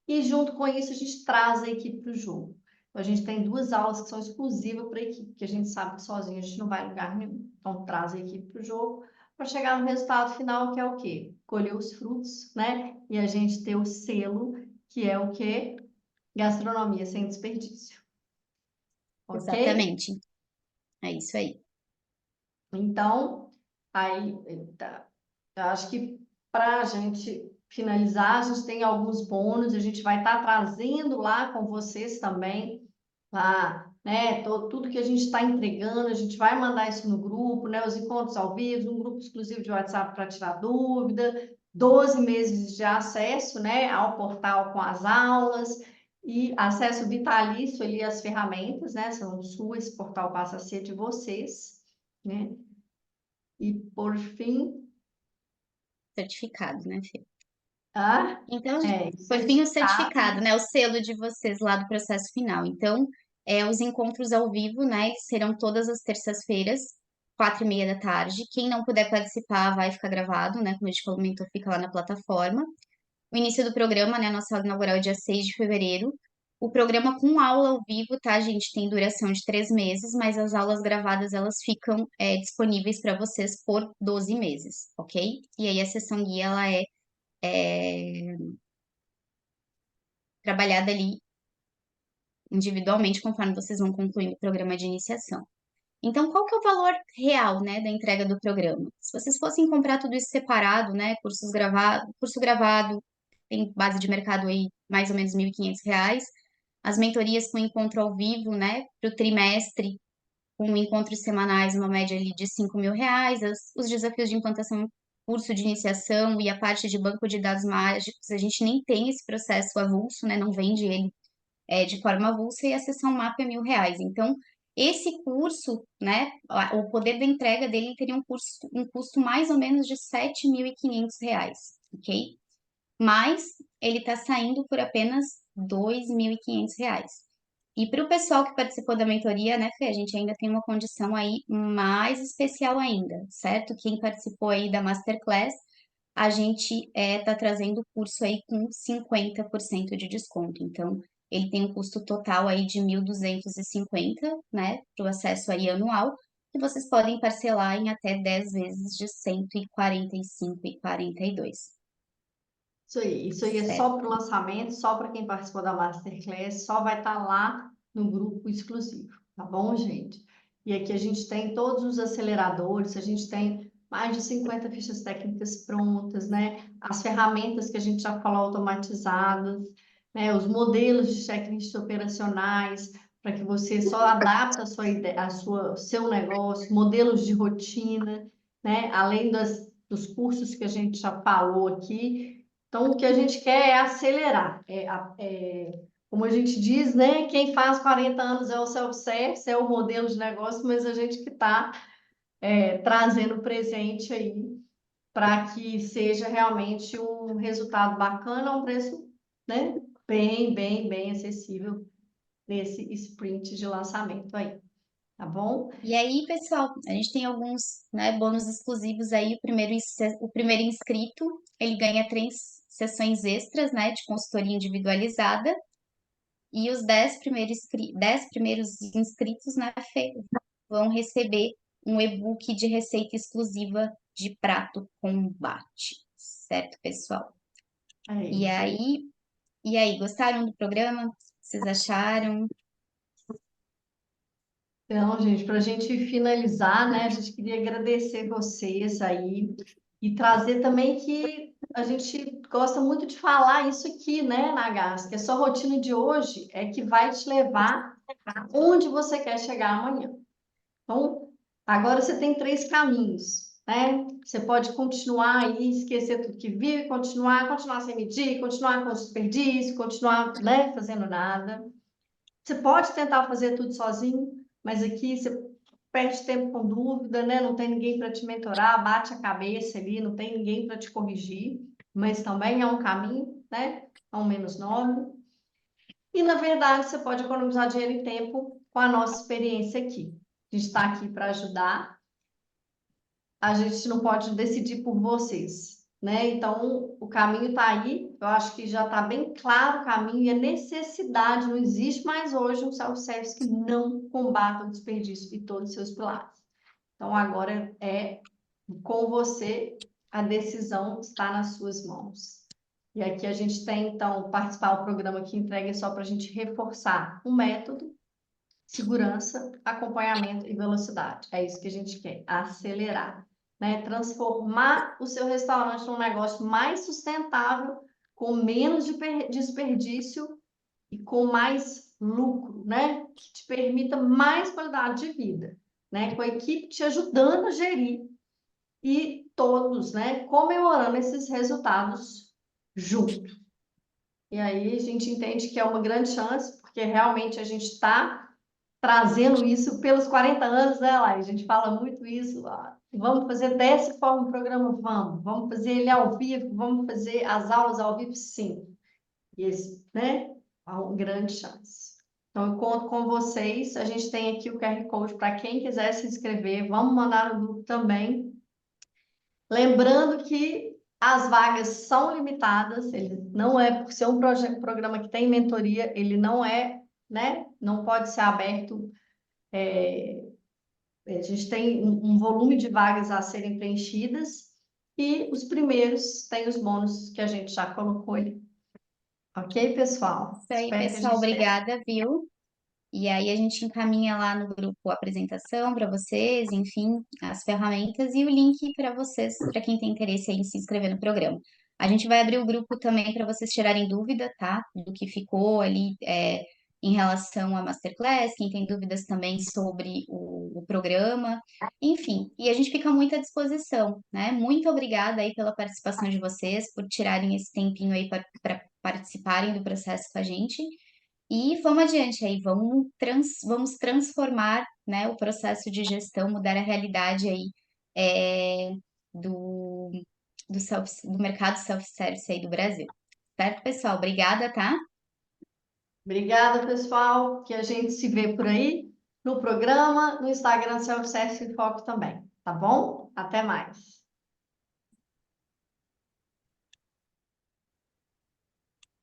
E junto com isso, a gente traz a equipe para o jogo. Então, a gente tem 2 aulas que são exclusivas para a equipe, que a gente sabe que sozinho a gente não vai em lugar nenhum. Então, traz a equipe para o jogo para chegar no resultado final, que é o quê? Colher os frutos, né? E a gente ter o selo, que é o quê? Gastronomia sem desperdício. Ok? exatamente, é isso aí. Então, aí, tá. Eu acho que para a gente finalizar, a gente tem alguns bônus, a gente vai estar trazendo lá com vocês também, lá, né, tudo que a gente está entregando, a gente vai mandar isso no grupo, né, os encontros ao vivo, um grupo exclusivo de WhatsApp para tirar dúvida, 12 meses de acesso, né, ao portal com as aulas e acesso vitalício ali às ferramentas, né, são suas, esse portal passa a ser de vocês, né, e por fim, Certificado, né, Fê? Então, por fim, o certificado. certificado, né? O selo de vocês lá do processo final. Então, os encontros ao vivo, né? Serão todas as terças-feiras, 4h30 da tarde. Quem não puder participar vai ficar gravado, né? Como a gente comentou, fica lá na plataforma. O início do programa, né? Nossa aula inaugural é dia 6 de fevereiro. O programa com aula ao vivo, tá, gente? Tem duração de 3 meses, mas as aulas gravadas, elas ficam disponíveis para vocês por 12 meses, ok? E aí a sessão guia, ela é trabalhada ali individualmente conforme vocês vão concluindo o programa de iniciação. Então, qual que é o valor real, né, da entrega do programa? Se vocês fossem comprar tudo isso separado, né, curso gravado, tem base de mercado aí mais ou menos R$ 1.500. As mentorias com encontro ao vivo, né, para o trimestre, com encontros semanais, uma média ali de R$ 5.000. Os desafios de implantação, curso de iniciação e a parte de banco de dados mágicos, a gente nem tem esse processo avulso, né, não vende ele de forma avulsa, e a sessão MAP é R$ 1.000. Então, esse curso, né, o poder da entrega dele teria um custo mais ou menos de R$ 7.500, ok? Mas ele está saindo por apenas R$ 2.500. E para o pessoal que participou da mentoria, né, Fê, a gente ainda tem uma condição aí mais especial ainda, certo? Quem participou aí da Masterclass, a gente está trazendo o curso aí com 50% de desconto. Então, ele tem um custo total aí de 1.250, né, para o acesso aí anual, que vocês podem parcelar em até 10 vezes de 145,42. Isso aí é Certo. só para o lançamento, só para quem participou da Masterclass, só vai estar lá no grupo exclusivo, tá bom, gente? E aqui a gente tem todos os aceleradores, a gente tem mais de 50 fichas técnicas prontas, né? As ferramentas que a gente já falou automatizadas, né? Os modelos de checklist operacionais, para que você só adapte a sua ideia, seu negócio, modelos de rotina, né? Além dos cursos que a gente já falou aqui. Então, o que a gente quer é acelerar. Como a gente diz, né? Quem faz 40 anos é o self-service, é o modelo de negócio, mas a gente que está trazendo presente aí para que seja realmente um resultado bacana, a um preço, né, bem acessível nesse sprint de lançamento aí, tá bom? E aí, pessoal, a gente tem alguns, né, bônus exclusivos aí. O primeiro inscrito, ele ganha 3 sessões extras, né, de consultoria individualizada. E os 10 primeiros inscritos, né, Fê, vão receber um e-book de receita exclusiva de prato combate. Certo, pessoal? É E isso aí. aí, e aí, gostaram do programa? O que vocês acharam? Então, gente, para a gente finalizar, né, a gente queria agradecer vocês aí e trazer também que a gente gosta muito de falar isso aqui, né, Nagas, que a sua rotina de hoje é que vai te levar onde você quer chegar amanhã. Então, agora você tem 3 caminhos, né? Você pode continuar aí, esquecer tudo que vive, continuar sem medir, continuar com desperdício, continuar, né, fazendo nada. Você pode tentar fazer tudo sozinho, mas aqui você perde tempo com dúvida, né? Não tem ninguém para te mentorar, bate a cabeça ali, não tem ninguém para te corrigir, mas também é um caminho, né? É um -9. E, na verdade, você pode economizar dinheiro e tempo com a nossa experiência aqui. A gente está aqui para ajudar, a gente não pode decidir por vocês, né? Então, o caminho está aí, eu acho que já está bem claro o caminho e a necessidade, não existe mais hoje um self-service que não combata o desperdício e todos os seus pilares. Então, agora é com você, a decisão está nas suas mãos. E aqui a gente tem, então, participar do programa que entrega só para a gente reforçar o método, segurança, acompanhamento e velocidade. É isso que a gente quer, acelerar, né? Transformar o seu restaurante num negócio mais sustentável, com menos desperdício e com mais lucro, né? Que te permita mais qualidade de vida, né? Com a equipe te ajudando a gerir e todos, né, comemorando esses resultados junto. E aí a gente entende que é uma grande chance, porque realmente a gente está trazendo isso pelos 40 anos, né, Lai? A gente fala muito isso. Vamos fazer dessa forma o programa? Vamos fazer ele ao vivo, vamos fazer as aulas ao vivo? Sim. E esse, né, é uma grande chance. Então, eu conto com vocês. A gente tem aqui o QR Code para quem quiser se inscrever. Vamos mandar no grupo também. Lembrando que as vagas são limitadas, ele não é, por ser um programa que tem mentoria, ele não é, né? Não pode ser aberto. A gente tem um volume de vagas a serem preenchidas e os primeiros têm os bônus que a gente já colocou ali. Ok, pessoal? Isso aí, Espero que a pessoal, gente tenha. obrigada, viu? E aí a gente encaminha lá no grupo a apresentação para vocês, enfim, as ferramentas e o link para vocês, para quem tem interesse em se inscrever no programa. A gente vai abrir o grupo também para vocês tirarem dúvida, tá? Do que ficou ali em relação à Masterclass, quem tem dúvidas também sobre o programa, enfim. E a gente fica muito à disposição, né? Muito obrigada aí pela participação de vocês, por tirarem esse tempinho aí para participarem do processo com a gente. E vamos adiante aí, vamos transformar, né, o processo de gestão, mudar a realidade aí é, do, do mercado self-service aí do Brasil. Certo, pessoal? Obrigada, tá? Obrigada, pessoal, que a gente se vê por aí no programa, no Instagram Self Service Foco também, tá bom? Até mais.